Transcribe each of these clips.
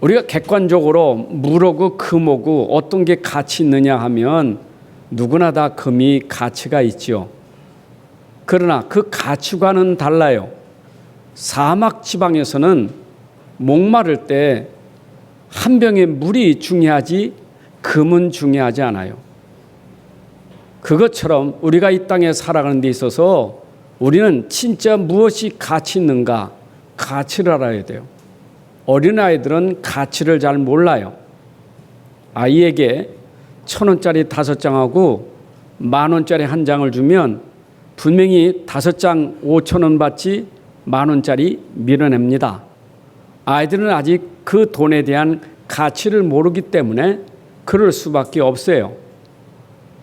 우리가 객관적으로 물하고 금하고 어떤 게 가치 있느냐 하면 누구나 다 금이 가치가 있죠. 그러나 그 가치관은 달라요. 사막 지방에서는 목마를 때 한 병의 물이 중요하지 금은 중요하지 않아요. 그것처럼 우리가 이 땅에 살아가는 데 있어서 우리는 진짜 무엇이 가치 있는가, 가치를 알아야 돼요. 어린아이들은 가치를 잘 몰라요. 아이에게 1,000원짜리 5장하고 10,000원짜리 1장을 주면 분명히 5장 5,000원 받지 10,000원짜리 밀어냅니다. 아이들은 아직 그 돈에 대한 가치를 모르기 때문에 그럴 수밖에 없어요.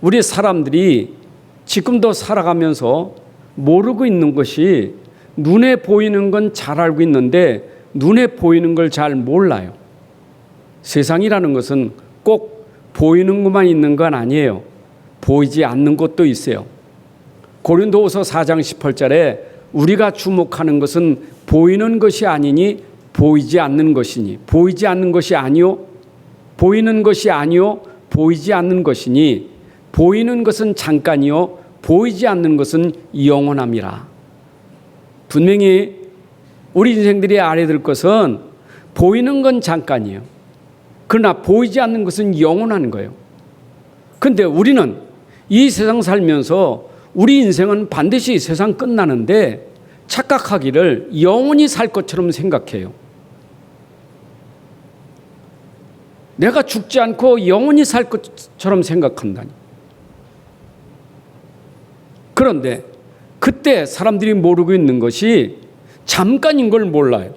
우리 사람들이 지금도 살아가면서 모르고 있는 것이 눈에 보이는 건 잘 알고 있는데 눈에 보이는 걸 잘 몰라요. 세상이라는 것은 꼭 보이는 것만 있는 건 아니에요. 보이지 않는 것도 있어요. 고린도후서 4장 18절에 우리가 주목하는 것은 보이는 것이 아니니 보이지 않는 것이니, 보이지 않는 것이 아니요 보이는 것이 아니요 보이지 않는 것이니, 보이는 것은 잠깐이요 보이지 않는 것은 영원함이라. 분명히 우리 인생들이 알아야 될 것은 보이는 건 잠깐이에요. 그러나 보이지 않는 것은 영원한 거예요. 그런데 우리는 이 세상 살면서 우리 인생은 반드시 세상 끝나는데 착각하기를 영원히 살 것처럼 생각해요. 내가 죽지 않고 영원히 살 것처럼 생각한다니. 그런데 그때 사람들이 모르고 있는 것이 잠깐인 걸 몰라요.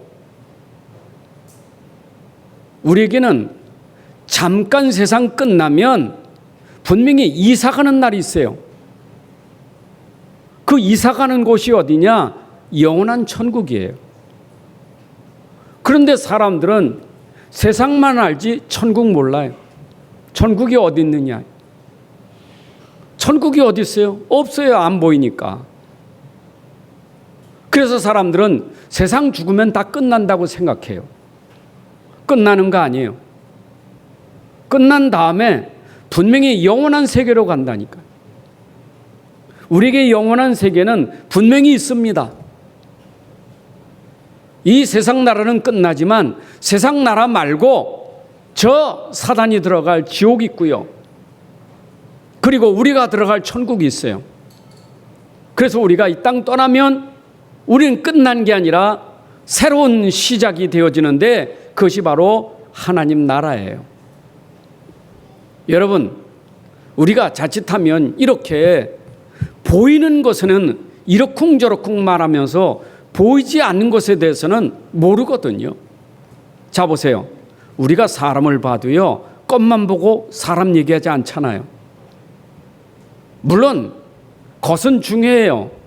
우리에게는 잠깐 세상 끝나면 분명히 이사가는 날이 있어요. 그 이사가는 곳이 어디냐? 영원한 천국이에요. 그런데 사람들은 세상만 알지 천국 몰라요. 천국이 어디 있느냐? 천국이 어디 있어요? 없어요. 안 보이니까. 그래서 사람들은 세상 죽으면 다 끝난다고 생각해요. 끝나는 거 아니에요. 끝난 다음에 분명히 영원한 세계로 간다니까. 우리에게 영원한 세계는 분명히 있습니다. 이 세상 나라는 끝나지만 세상 나라 말고 저 사단이 들어갈 지옥이 있고요. 그리고 우리가 들어갈 천국이 있어요. 그래서 우리가 이 땅 떠나면 우리는 끝난 게 아니라 새로운 시작이 되어지는데 그것이 바로 하나님 나라예요. 여러분, 우리가 자칫하면 이렇게 보이는 것은 이러쿵저러쿵 말하면서 보이지 않는 것에 대해서는 모르거든요. 자, 보세요. 우리가 사람을 봐도요, 겉만 보고 사람 얘기하지 않잖아요. 물론 겉은 중요해요.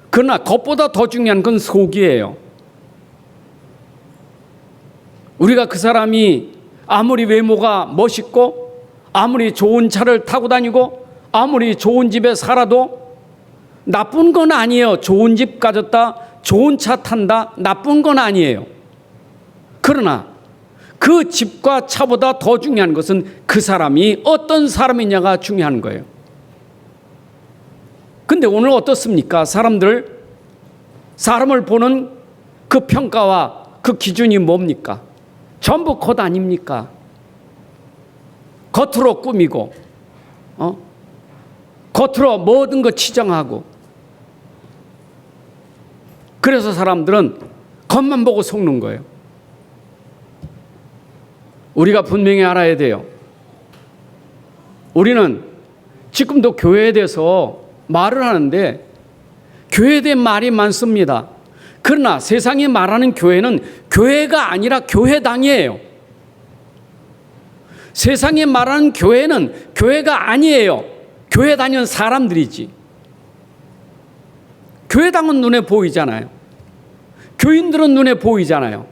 그러나 겉보다 더 중요한 건 속이에요. 우리가 그 사람이 아무리 외모가 멋있고 아무리 좋은 차를 타고 다니고 아무리 좋은 집에 살아도 나쁜 건 아니에요. 좋은 집 가졌다, 좋은 차 탄다, 나쁜 건 아니에요. 그러나 그 집과 차보다 더 중요한 것은 그 사람이 어떤 사람이냐가 중요한 거예요. 근데 오늘 어떻습니까? 사람을 보는 그 평가와 그 기준이 뭡니까? 전부 겉 아닙니까? 겉으로 꾸미고, 겉으로 모든 거 치장하고. 그래서 사람들은 겉만 보고 속는 거예요. 우리가 분명히 알아야 돼요. 우리는 지금도 교회에 대해서 말을 하는데 교회에 대한 말이 많습니다. 그러나 세상이 말하는 교회는 교회가 아니라 교회당이에요. 세상이 말하는 교회는 교회가 아니에요. 교회 다니는 사람들이지. 교회당은 눈에 보이잖아요. 교인들은 눈에 보이잖아요.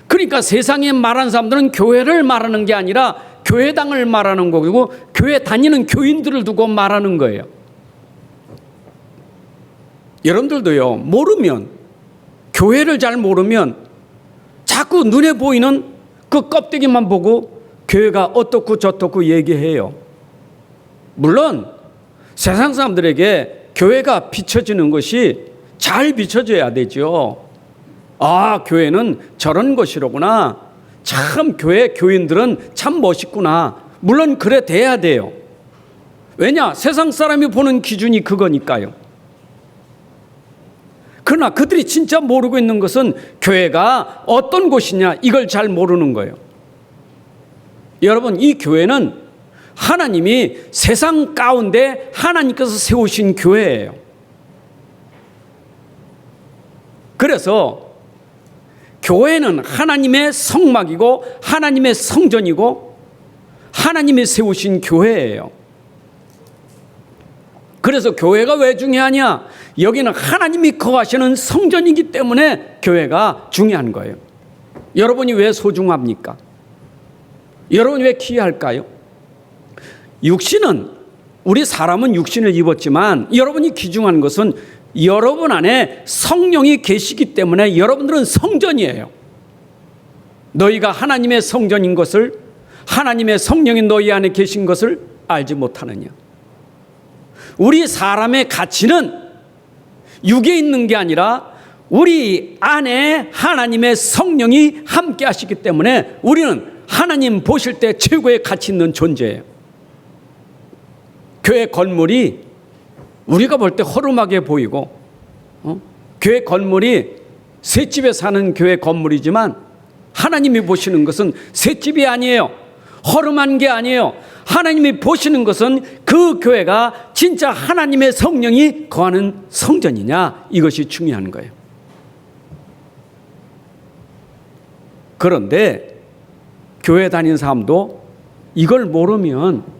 그러니까 세상에 말하는 사람들은 교회를 말하는 게 아니라 교회당을 말하는 거고 교회 다니는 교인들을 두고 말하는 거예요. 여러분들도요, 모르면, 교회를 잘 모르면 자꾸 눈에 보이는 그 껍데기만 보고 교회가 어떻고 저떻고 얘기해요. 물론 세상 사람들에게 교회가 비춰지는 것이 잘 비춰져야 되죠. 아, 교회는 저런 것이로구나. 참 교회 교인들은 참 멋있구나. 물론 그래 돼야 돼요. 왜냐? 세상 사람이 보는 기준이 그거니까요. 그러나 그들이 진짜 모르고 있는 것은 교회가 어떤 곳이냐, 이걸 잘 모르는 거예요. 여러분, 이 교회는 하나님이 세상 가운데 하나님께서 세우신 교회예요. 그래서 교회는 하나님의 성막이고 하나님의 성전이고 하나님이 세우신 교회예요. 그래서 교회가 왜 중요하냐? 여기는 하나님이 거하시는 성전이기 때문에 교회가 중요한 거예요. 여러분이 왜 소중합니까? 여러분이 왜 귀할까요? 육신은, 우리 사람은 육신을 입었지만 여러분이 귀중한 것은 여러분 안에 성령이 계시기 때문에 여러분들은 성전이에요. 너희가 하나님의 성전인 것을, 하나님의 성령이 너희 안에 계신 것을 알지 못하느냐? 우리 사람의 가치는 육에 있는 게 아니라 우리 안에 하나님의 성령이 함께 하시기 때문에 우리는 하나님 보실 때 최고의 가치 있는 존재예요. 교회 건물이 우리가 볼 때 허름하게 보이고, 교회 건물이 셋집에 사는 교회 건물이지만 하나님이 보시는 것은 셋집이 아니에요. 허름한 게 아니에요. 하나님이 보시는 것은 그 교회가 진짜 하나님의 성령이 거하는 성전이냐, 이것이 중요한 거예요. 그런데 교회 다니는 사람도 이걸 모르면,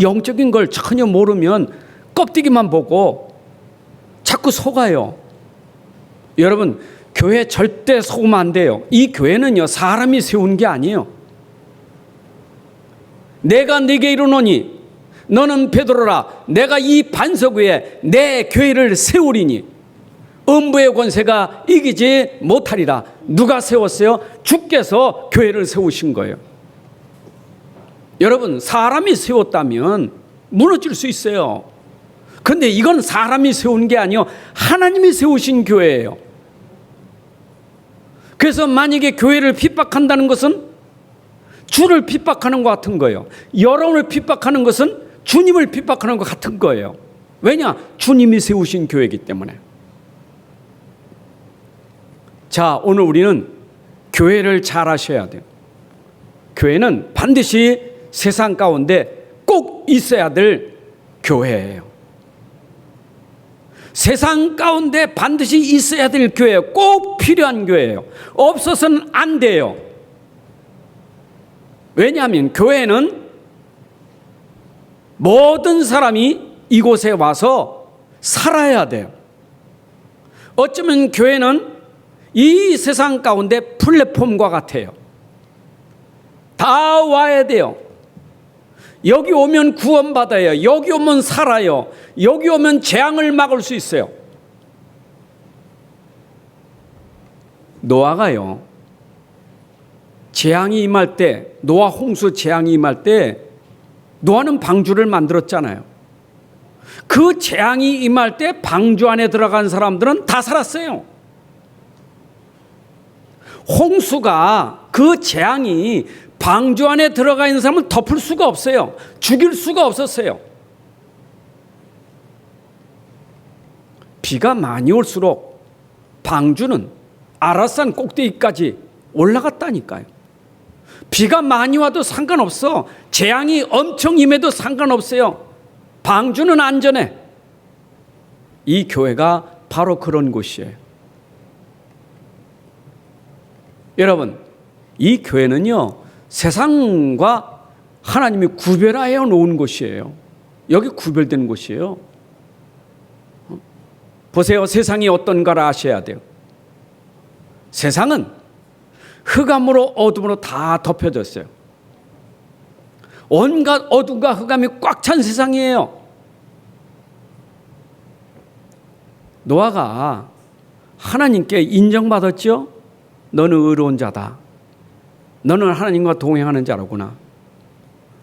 영적인 걸 전혀 모르면 껍데기만 보고 자꾸 속아요. 여러분, 교회 절대 속으면 안 돼요. 이 교회는요, 사람이 세운 게 아니에요. 내가 네게 이르노니 너는 베드로라. 내가 이 반석 위에 내 교회를 세우리니 음부의 권세가 이기지 못하리라. 누가 세웠어요? 주께서 교회를 세우신 거예요. 여러분, 사람이 세웠다면 무너질 수 있어요. 그런데 이건 사람이 세운 게 아니요, 하나님이 세우신 교회예요. 그래서 만약에 교회를 핍박한다는 것은 주를 핍박하는 것 같은 거예요. 여러분을 핍박하는 것은 주님을 핍박하는 것 같은 거예요. 왜냐? 주님이 세우신 교회이기 때문에. 자, 오늘 우리는 교회를 잘 하셔야 돼요. 교회는 반드시 세상 가운데 꼭 있어야 될 교회예요. 세상 가운데 반드시 있어야 될 교회예요. 꼭 필요한 교회예요. 없어서는 안 돼요. 왜냐하면 교회는 모든 사람이 이곳에 와서 살아야 돼요. 어쩌면 교회는 이 세상 가운데 플랫폼과 같아요. 다 와야 돼요. 여기 오면 구원받아요. 여기 오면 살아요. 여기 오면 재앙을 막을 수 있어요. 노아가요, 재앙이 임할 때, 노아 홍수 재앙이 임할 때 노아는 방주를 만들었잖아요. 그 재앙이 임할 때 방주 안에 들어간 사람들은 다 살았어요. 홍수가, 그 재앙이 방주 안에 들어가 있는 사람을 덮을 수가 없어요. 죽일 수가 없었어요. 비가 많이 올수록 방주는 아라산 꼭대기까지 올라갔다니까요. 비가 많이 와도 상관없어. 재앙이 엄청 임해도 상관없어요. 방주는 안전해. 이 교회가 바로 그런 곳이에요. 여러분, 이 교회는요, 세상과 하나님이 구별하여 놓은 곳이에요. 여기 구별된 곳이에요. 보세요. 세상이 어떤가를 아셔야 돼요. 세상은 흑암으로 어둠으로 다 덮여졌어요. 온갖 어둠과 흑암이 꽉 찬 세상이에요. 노아가 하나님께 인정받았죠? 너는 의로운 자다. 너는 하나님과 동행하는 자로구나.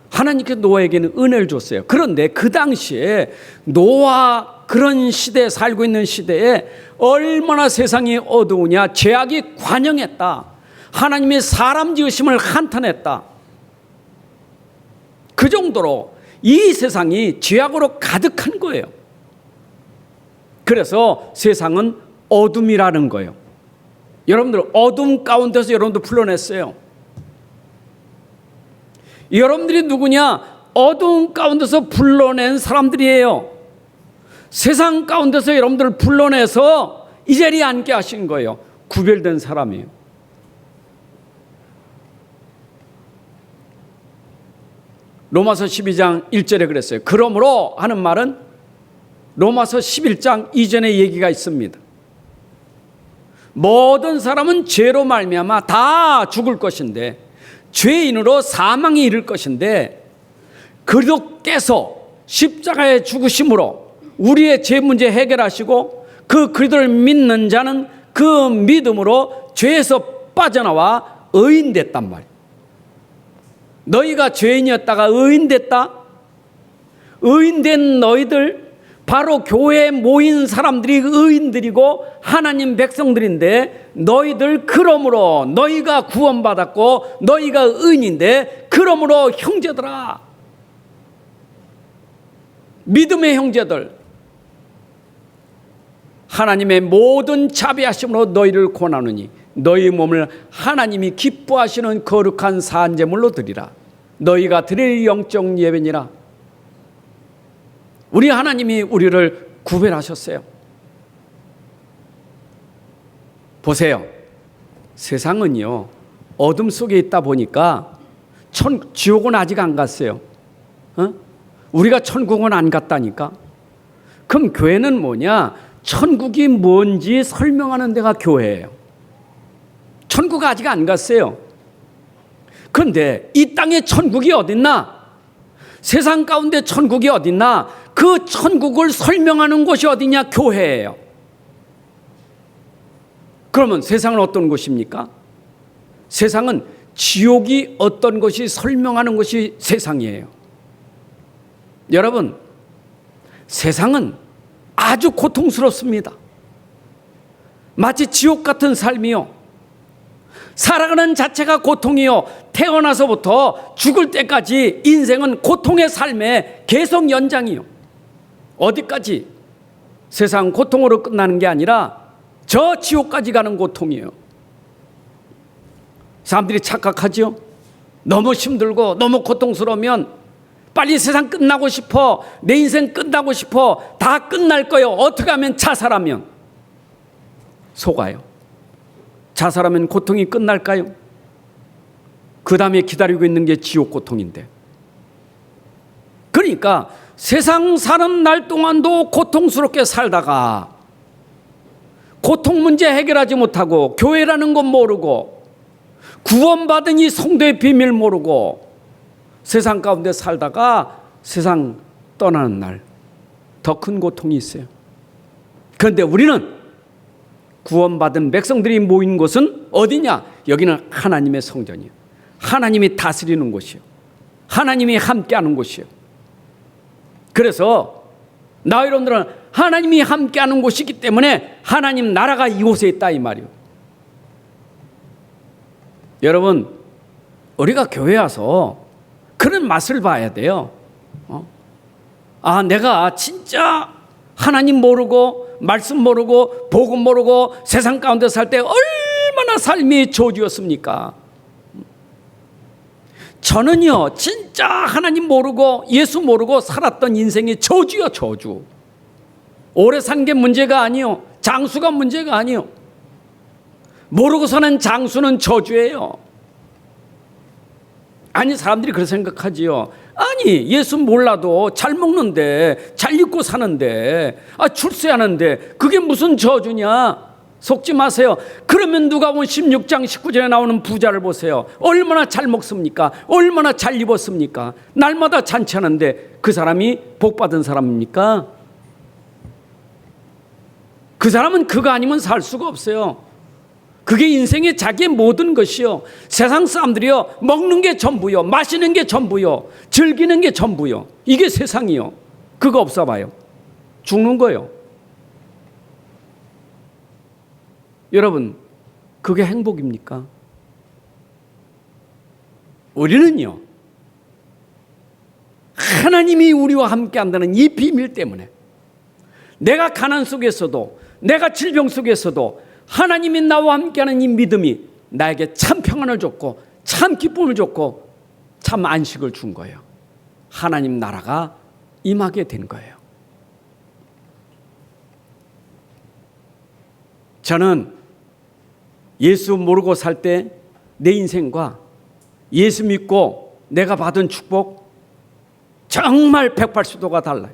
하나님께서 노아에게는 은혜를 줬어요. 그런데 그 당시에 노아 그런 시대에 살고 있는 시대에 얼마나 세상이 어두우냐. 죄악이 관영했다. 하나님의 사람 지으심을 한탄했다. 그 정도로 이 세상이 죄악으로 가득한 거예요. 그래서 세상은 어둠이라는 거예요. 여러분들 어둠 가운데서 여러분들 불러냈어요. 여러분들이 누구냐? 어두운 가운데서 불러낸 사람들이에요. 세상 가운데서 여러분들을 불러내서 이 자리에 앉게 하신 거예요. 구별된 사람이에요. 로마서 12장 1절에 그랬어요. 그러므로 하는 말은 로마서 11장 이전의 얘기가 있습니다. 모든 사람은 죄로 말미암아 다 죽을 것인데 죄인으로 사망에 이를 것인데 그리스도께서 십자가에 죽으심으로 우리의 죄 문제 해결하시고 그 그리스도를 믿는 자는 그 믿음으로 죄에서 빠져나와 의인됐단 말이에요. 너희가 죄인이었다가 의인됐다? 의인된 너희들 바로 교회에 모인 사람들이 의인들이고 하나님 백성들인데 너희들 그러므로 너희가 구원받았고 너희가 의인인데 그러므로 형제들아, 믿음의 형제들, 하나님의 모든 자비하심으로 너희를 권하노니 너희 몸을 하나님이 기뻐하시는 거룩한 산제물로 드리라. 너희가 드릴 영적 예배니라. 우리 하나님이 우리를 구별하셨어요. 보세요. 세상은요 어둠 속에 있다 보니까 지옥은 아직 안 갔어요. 우리가 천국은 안 갔다니까. 그럼 교회는 뭐냐? 천국이 뭔지 설명하는 데가 교회예요. 천국 아직 안 갔어요. 그런데 이 땅에 천국이 어딨나? 세상 가운데 천국이 어딨나? 그 천국을 설명하는 곳이 어디냐? 교회예요. 그러면 세상은 어떤 곳입니까? 세상은 지옥이 어떤 것이 설명하는 것이 세상이에요. 여러분, 세상은 아주 고통스럽습니다. 마치 지옥 같은 삶이요. 살아가는 자체가 고통이요. 태어나서부터 죽을 때까지 인생은 고통의 삶의 계속 연장이요. 어디까지? 세상 고통으로 끝나는 게 아니라 저 지옥까지 가는 고통이에요. 사람들이 착각하죠. 너무 힘들고 너무 고통스러우면 빨리 세상 끝나고 싶어, 내 인생 끝나고 싶어, 다 끝날 거예요. 어떻게 하면 자살하면? 속아요. 자살하면 고통이 끝날까요? 그 다음에 기다리고 있는 게 지옥 고통인데. 그러니까 세상 사는 날 동안도 고통스럽게 살다가 고통 문제 해결하지 못하고 교회라는 건 모르고 구원받은 이 성도의 비밀 모르고 세상 가운데 살다가 세상 떠나는 날 더 큰 고통이 있어요. 그런데 우리는 구원받은 백성들이 모인 곳은 어디냐? 여기는 하나님의 성전이에요. 하나님이 다스리는 곳이요. 하나님이 함께하는 곳이요. 그래서 나 여러분들은 하나님이 함께하는 곳이기 때문에 하나님 나라가 이곳에 있다 이 말이요. 여러분, 우리가 교회 와서 그런 맛을 봐야 돼요. 내가 진짜 하나님 모르고 말씀 모르고 복음 모르고 세상 가운데 살 때 얼마나 삶이 저주였습니까? 저는요 진짜 하나님 모르고 예수 모르고 살았던 인생이 저주요. 저주. 오래 산 게 문제가 아니요, 장수가 문제가 아니요. 모르고 사는 장수는 저주예요. 아니, 사람들이 그렇게 생각하지요. 아니, 예수 몰라도 잘 먹는데 잘 입고 사는데 출세하는데 그게 무슨 저주냐? 속지 마세요. 그러면 누가복음 16장 19절에 나오는 부자를 보세요. 얼마나 잘 먹습니까? 얼마나 잘 입었습니까? 날마다 잔치하는데 그 사람이 복받은 사람입니까? 그 사람은 그거 아니면 살 수가 없어요. 그게 인생의 자기의 모든 것이요. 세상 사람들이요, 먹는 게 전부요, 마시는 게 전부요, 즐기는 게 전부요. 이게 세상이요. 그거 없어봐요. 죽는 거요. 여러분, 그게 행복입니까? 우리는요, 하나님이 우리와 함께 한다는 이 비밀 때문에, 내가 가난 속에서도, 내가 질병 속에서도 하나님이 나와 함께하는 이 믿음이 나에게 참 평안을 줬고, 참 기쁨을 줬고, 참 안식을 준 거예요. 하나님 나라가 임하게 된 거예요. 저는 예수 모르고 살 때 내 인생과 예수 믿고 내가 받은 축복 정말 180도가 달라요.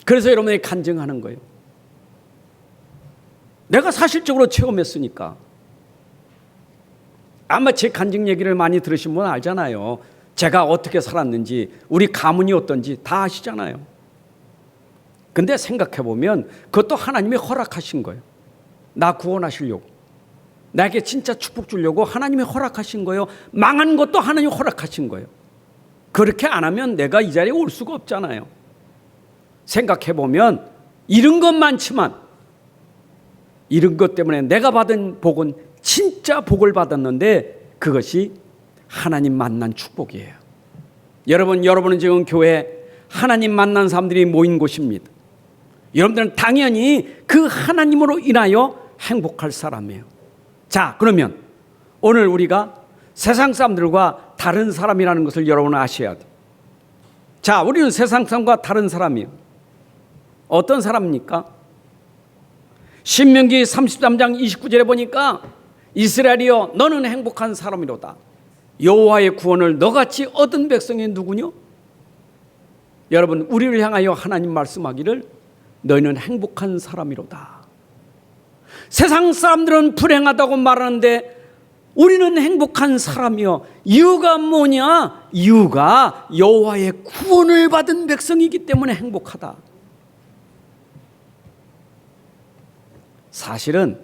그래서 여러분이 간증하는 거예요. 내가 사실적으로 체험했으니까. 아마 제 간증 얘기를 많이 들으신 분은 알잖아요. 제가 어떻게 살았는지, 우리 가문이 어떤지 다 아시잖아요. 근데 생각해보면 그것도 하나님이 허락하신 거예요. 나 구원하시려고, 나에게 진짜 축복 주려고 하나님이 허락하신 거예요. 망한 것도 하나님이 허락하신 거예요. 그렇게 안 하면 내가 이 자리에 올 수가 없잖아요. 생각해보면 잃은 것 많지만 잃은 것 때문에 내가 받은 복은 진짜 복을 받았는데 그것이 하나님 만난 축복이에요. 여러분은 지금 교회 하나님 만난 사람들이 모인 곳입니다. 여러분들은 당연히 그 하나님으로 인하여 행복할 사람이에요. 자, 그러면 오늘 우리가 세상 사람들과 다른 사람이라는 것을 여러분은 아셔야 돼요. 자, 우리는 세상 사람과 다른 사람이에요. 어떤 사람입니까? 신명기 33장 29절에 보니까 이스라엘이여 너는 행복한 사람이로다. 여호와의 구원을 너같이 얻은 백성이 누구뇨? 여러분, 우리를 향하여 하나님 말씀하기를 너희는 행복한 사람이로다. 세상 사람들은 불행하다고 말하는데 우리는 행복한 사람이요. 이유가 뭐냐? 이유가 여호와의 구원을 받은 백성이기 때문에 행복하다. 사실은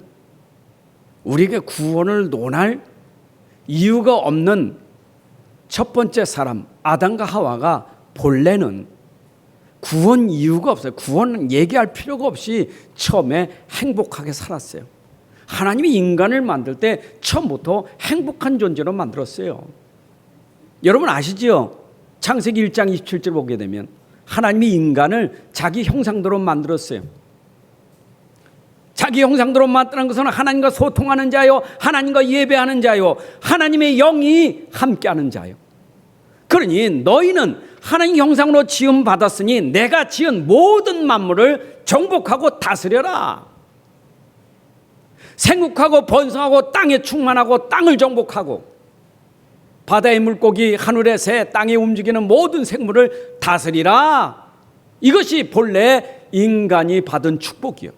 우리에게 구원을 논할 이유가 없는 첫 번째 사람 아담과 하와가 본래는 구원 이유가 없어요. 구원은 얘기할 필요가 없이 처음에 행복하게 살았어요. 하나님이 인간을 만들 때 처음부터 행복한 존재로 만들었어요. 여러분 아시죠? 창세기 1장 27절 보게 되면 하나님이 인간을 자기 형상대로 만들었어요. 자기 형상대로 만드는 것은 하나님과 소통하는 자요, 하나님과 예배하는 자요, 하나님의 영이 함께하는 자요. 그러니 너희는 하나님 형상으로 지음 받았으니 내가 지은 모든 만물을 정복하고 다스려라. 생육하고 번성하고 땅에 충만하고 땅을 정복하고 바다의 물고기, 하늘의 새, 땅에 움직이는 모든 생물을 다스리라. 이것이 본래 인간이 받은 축복이요.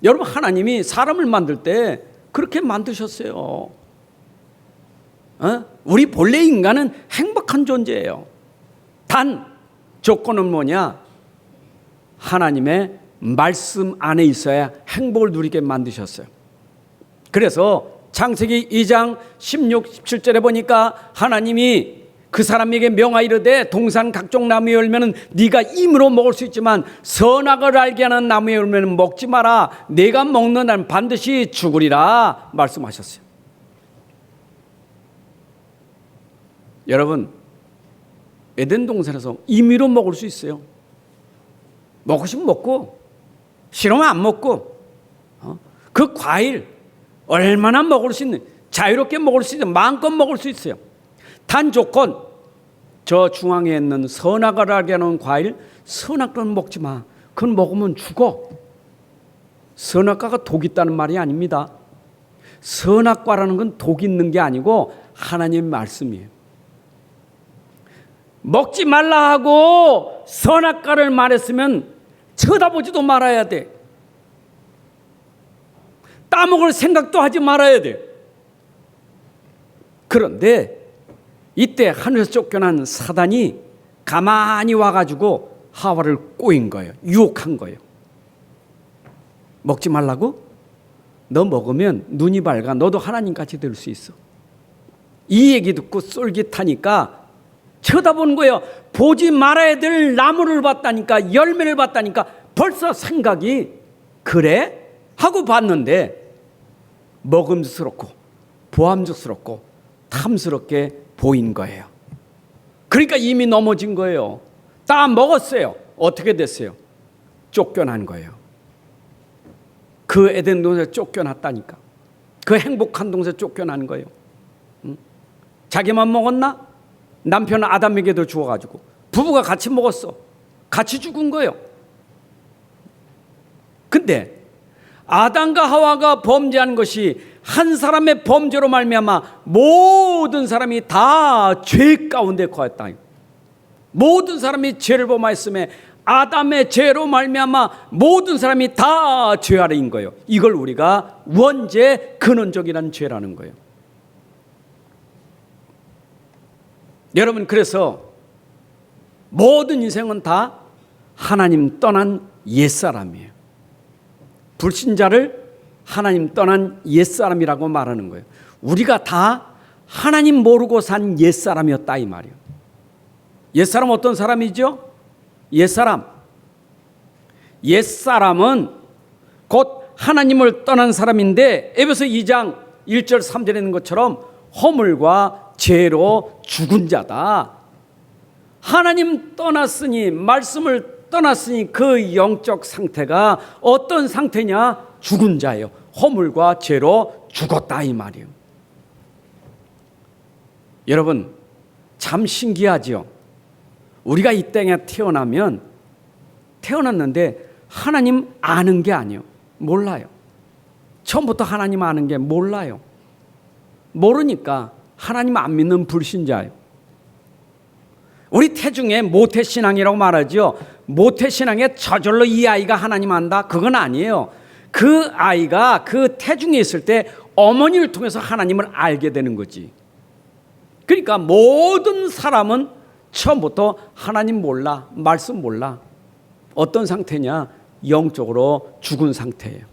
여러분 하나님이 사람을 만들 때 그렇게 만드셨어요. 우리 본래 인간은 행복한 존재예요. 단 조건은 뭐냐? 하나님의 말씀 안에 있어야 행복을 누리게 만드셨어요. 그래서 창세기 2장 16, 17절에 보니까 하나님이 그 사람에게 명하이르되 동산 각종 나무의 열매는 네가 임으로 먹을 수 있지만 선악을 알게 하는 나무의 열매는 먹지 마라. 네가 먹는 날은 반드시 죽으리라 말씀하셨어요. 여러분 에덴 동산에서 임의로 먹을 수 있어요. 먹고 싶으면 먹고 싫으면 안 먹고 그 과일 얼마나 먹을 수 있는, 자유롭게 먹을 수 있는, 마음껏 먹을 수 있어요. 단 조건, 저 중앙에 있는 선악을 알게 하는 과일, 선악과는 먹지 마. 그건 먹으면 죽어. 선악과가 독 있다는 말이 아닙니다. 선악과라는 건 독 있는 게 아니고 하나님의 말씀이에요. 먹지 말라 하고 선악과를 말했으면 쳐다보지도 말아야 돼. 따먹을 생각도 하지 말아야 돼. 그런데 이때 하늘에서 쫓겨난 사단이 가만히 와가지고 하와를 꼬인 거예요. 유혹한 거예요. 먹지 말라고? 너 먹으면 눈이 밝아. 너도 하나님같이 될 수 있어. 이 얘기 듣고 쫄깃하니까 쳐다보는 거예요. 보지 말아야 될 나무를 봤다니까, 열매를 봤다니까 벌써 생각이 그래? 하고 봤는데 먹음직스럽고 보암직스럽고 탐스럽게 보인 거예요. 그러니까 이미 넘어진 거예요. 다 먹었어요. 어떻게 됐어요? 쫓겨난 거예요. 그 에덴 동산에 쫓겨났다니까. 그 행복한 동산에 쫓겨난 거예요. 응? 자기만 먹었나? 남편 아담에게도 주어가지고 부부가 같이 먹었어. 같이 죽은 거예요. 근데 아담과 하와가 범죄한 것이 한 사람의 범죄로 말미암아 모든 사람이 다 죄 가운데 거했다. 모든 사람이 죄를 범하였음에 아담의 죄로 말미암아 모든 사람이 다 죄 아래인 거예요. 이걸 우리가 원죄 근원적이라는 죄라는 거예요. 여러분, 그래서 모든 인생은 다 하나님 떠난 옛사람이에요. 불신자를 하나님 떠난 옛사람이라고 말하는 거예요. 우리가 다 하나님 모르고 산 옛사람이었다 이 말이에요. 옛사람 어떤 사람이죠? 옛사람은 곧 하나님을 떠난 사람인데 에베소 2장 1절 3절에 있는 것처럼 허물과 죄로 죽은 자다. 하나님 떠났으니, 말씀을 떠났으니 그 영적 상태가 어떤 상태냐? 죽은 자예요. 허물과 죄로 죽었다 이 말이에요. 여러분, 참 신기하지요. 우리가 이 땅에 태어났는데 하나님 아는 게 아니에요. 몰라요. 처음부터 하나님 아는 게 몰라요. 모르니까 하나님 안 믿는 불신자예요. 우리 태중에 모태신앙이라고 말하죠. 모태신앙에 저절로 이 아이가 하나님 안다? 그건 아니에요. 그 아이가 그 태중에 있을 때 어머니를 통해서 하나님을 알게 되는 거지. 그러니까 모든 사람은 처음부터 하나님 몰라, 말씀 몰라. 어떤 상태냐? 영적으로 죽은 상태예요.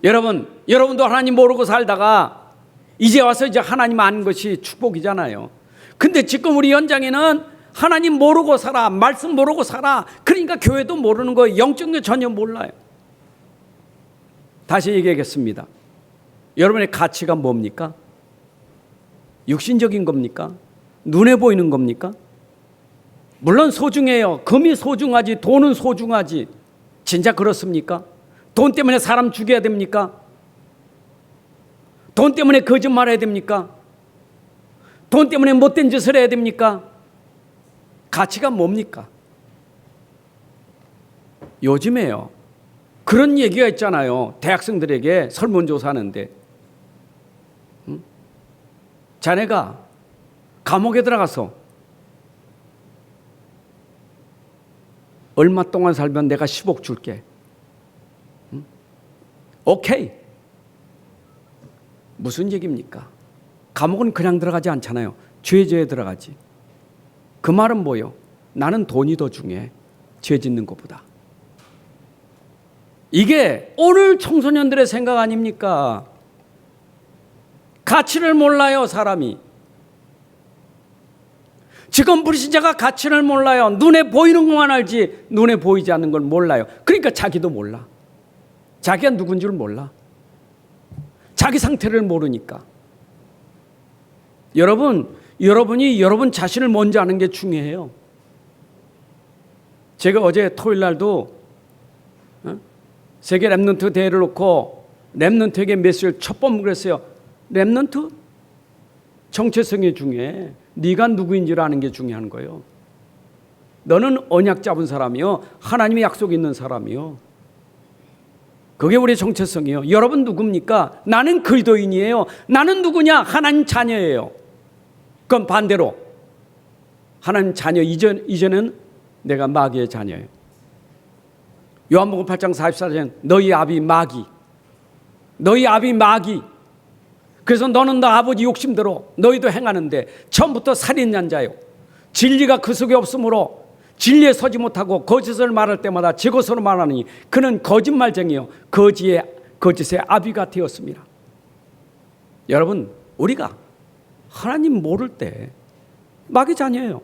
여러분도 하나님 모르고 살다가 이제 와서 이제 하나님 아는 것이 축복이잖아요. 근데 지금 우리 현장에는 하나님 모르고 살아, 말씀 모르고 살아. 그러니까 교회도 모르는 거예요. 영적 게 전혀 몰라요. 다시 얘기하겠습니다. 여러분의 가치가 뭡니까? 육신적인 겁니까? 눈에 보이는 겁니까? 물론 소중해요. 금이 소중하지, 돈은 소중하지. 진짜 그렇습니까? 돈 때문에 사람 죽여야 됩니까? 돈 때문에 거짓말해야 됩니까? 돈 때문에 못된 짓을 해야 됩니까? 가치가 뭡니까? 요즘에요, 그런 얘기가 있잖아요. 대학생들에게 설문조사하는데, 자네가 감옥에 들어가서 얼마 동안 살면 내가 10억 줄게. 오케이. 무슨 얘기입니까? 감옥은 그냥 들어가지 않잖아요. 죄에 들어가지. 그 말은 뭐예요? 나는 돈이 더 중요해. 죄 짓는 것보다. 이게 오늘 청소년들의 생각 아닙니까? 가치를 몰라요, 사람이. 지금 불신자가 가치를 몰라요. 눈에 보이는 것만 알지 눈에 보이지 않는 걸 몰라요. 그러니까 자기도 몰라. 자기가 누군 줄 몰라. 자기 상태를 모르니까. 여러분이 여러분 자신을 먼저 아는 게 중요해요. 제가 어제 토요일 날도 세계 랩넌트 대회를 놓고 랩넌트에게 메시지를 첫 번 그랬어요. 랩넌트? 정체성이 중요해. 네가 누구인지를 아는 게 중요한 거예요. 너는 언약 잡은 사람이요, 하나님의 약속이 있는 사람이요. 그게 우리의 정체성이에요. 여러분 누굽니까? 나는 그리스도인이에요. 나는 누구냐? 하나님 자녀예요. 그럼 반대로 하나님 자녀 이전은 내가 마귀의 자녀예요. 요한복음 8장 44절 너희 아비 마귀. 그래서 너는 너 아버지 욕심대로 너희도 행하는데 처음부터 살인한 자요. 진리가 그 속에 없으므로 진리에 서지 못하고 거짓을 말할 때마다 제 것으로 말하니 그는 거짓말쟁이요. 거지의 거짓의 아비가 되었습니다. 여러분, 우리가 하나님 모를 때 마귀 자녀예요.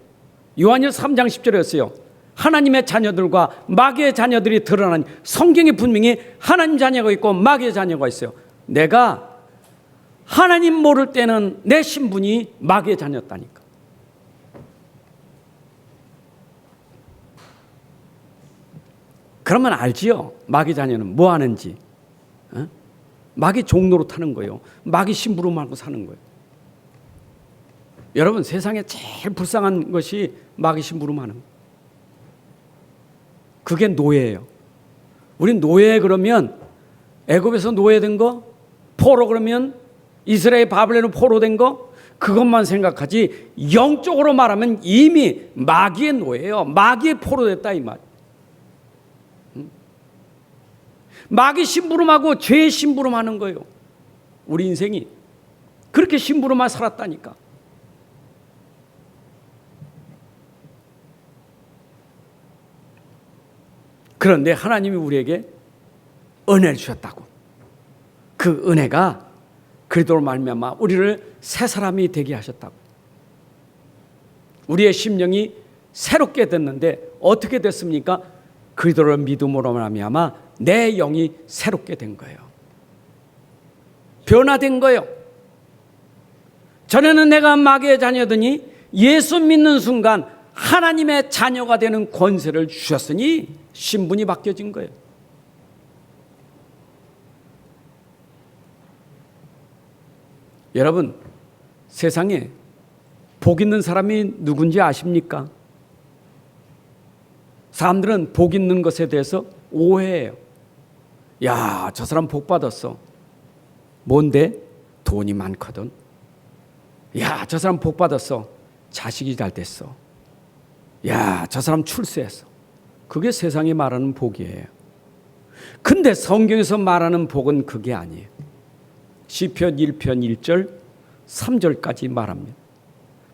요한일서 3장 10절이었어요. 하나님의 자녀들과 마귀의 자녀들이 드러나는, 성경에 분명히 하나님 자녀가 있고 마귀의 자녀가 있어요. 내가 하나님 모를 때는 내 신분이 마귀의 자녀였다니까. 그러면 알지요, 마귀 자녀는 뭐 하는지. 마귀 종로로 타는 거예요. 마귀 심부름하고 사는 거예요. 여러분, 세상에 제일 불쌍한 것이 마귀 심부름하는 거예요. 그게 노예예요. 우린 노예 그러면 애굽에서 노예된 거, 포로 그러면 이스라엘 바벨론 포로된 거, 그것만 생각하지 영적으로 말하면 이미 마귀의 노예예요. 마귀의 포로됐다 이 말. 마귀 심부름하고 죄의 심부름하는 거예요. 우리 인생이 그렇게 심부름만 살았다니까. 그런데 하나님이 우리에게 은혜를 주셨다고. 그 은혜가 그리스도로 말미암아 우리를 새 사람이 되게 하셨다고. 우리의 심령이 새롭게 됐는데 어떻게 됐습니까? 그리스도를 믿음으로 말미암아 내 영이 새롭게 된 거예요. 변화된 거예요. 전에는 내가 마귀의 자녀더니 예수 믿는 순간 하나님의 자녀가 되는 권세를 주셨으니 신분이 바뀌어진 거예요. 여러분, 세상에 복 있는 사람이 누군지 아십니까? 사람들은 복 있는 것에 대해서 오해해요. 야, 저 사람 복 받았어. 뭔데? 돈이 많거든. 야, 저 사람 복 받았어. 자식이 잘 됐어. 야, 저 사람 출세했어. 그게 세상이 말하는 복이에요. 근데 성경에서 말하는 복은 그게 아니에요. 시편 1편 1절 3절까지 말합니다.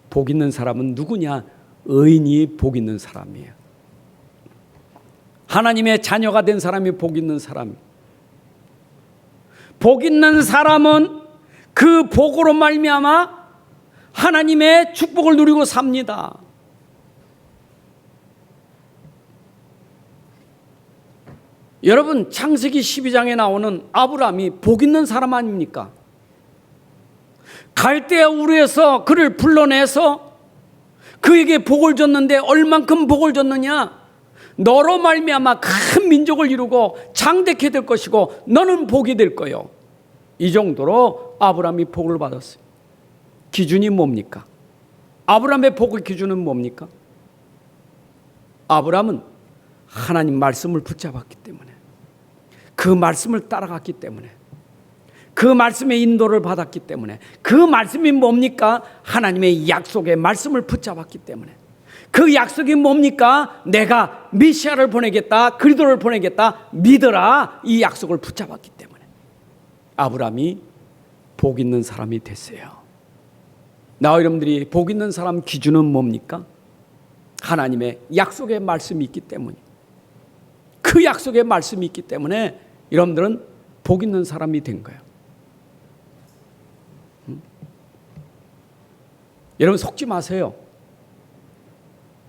복 있는 사람은 누구냐? 의인이 복 있는 사람이에요. 하나님의 자녀가 된 사람이 복 있는 사람이에요. 복 있는 사람은 그 복으로 말미암아 하나님의 축복을 누리고 삽니다. 여러분, 창세기 12장에 나오는 아브라함이 복 있는 사람 아닙니까? 갈대아 우르에서 그를 불러내서 그에게 복을 줬는데 얼만큼 복을 줬느냐? 너로 말미암아 큰 민족을 이루고 장대케 될 것이고 너는 복이 될 거요. 이 정도로 아브라함이 복을 받았어요. 기준이 뭡니까? 아브라함의 복의 기준은 뭡니까? 아브라함은 하나님 말씀을 붙잡았기 때문에, 그 말씀을 따라갔기 때문에, 그 말씀의 인도를 받았기 때문에, 그 말씀이 뭡니까? 하나님의 약속의 말씀을 붙잡았기 때문에, 그 약속이 뭡니까? 내가 메시아를 보내겠다, 그리스도를 보내겠다, 믿어라. 이 약속을 붙잡았기 때문에 아브라함이 복 있는 사람이 됐어요. 나와 여러분들이 복 있는 사람 기준은 뭡니까? 하나님의 약속의 말씀이 있기 때문에, 그 약속의 말씀이 있기 때문에 여러분들은 복 있는 사람이 된 거예요. 여러분, 속지 마세요.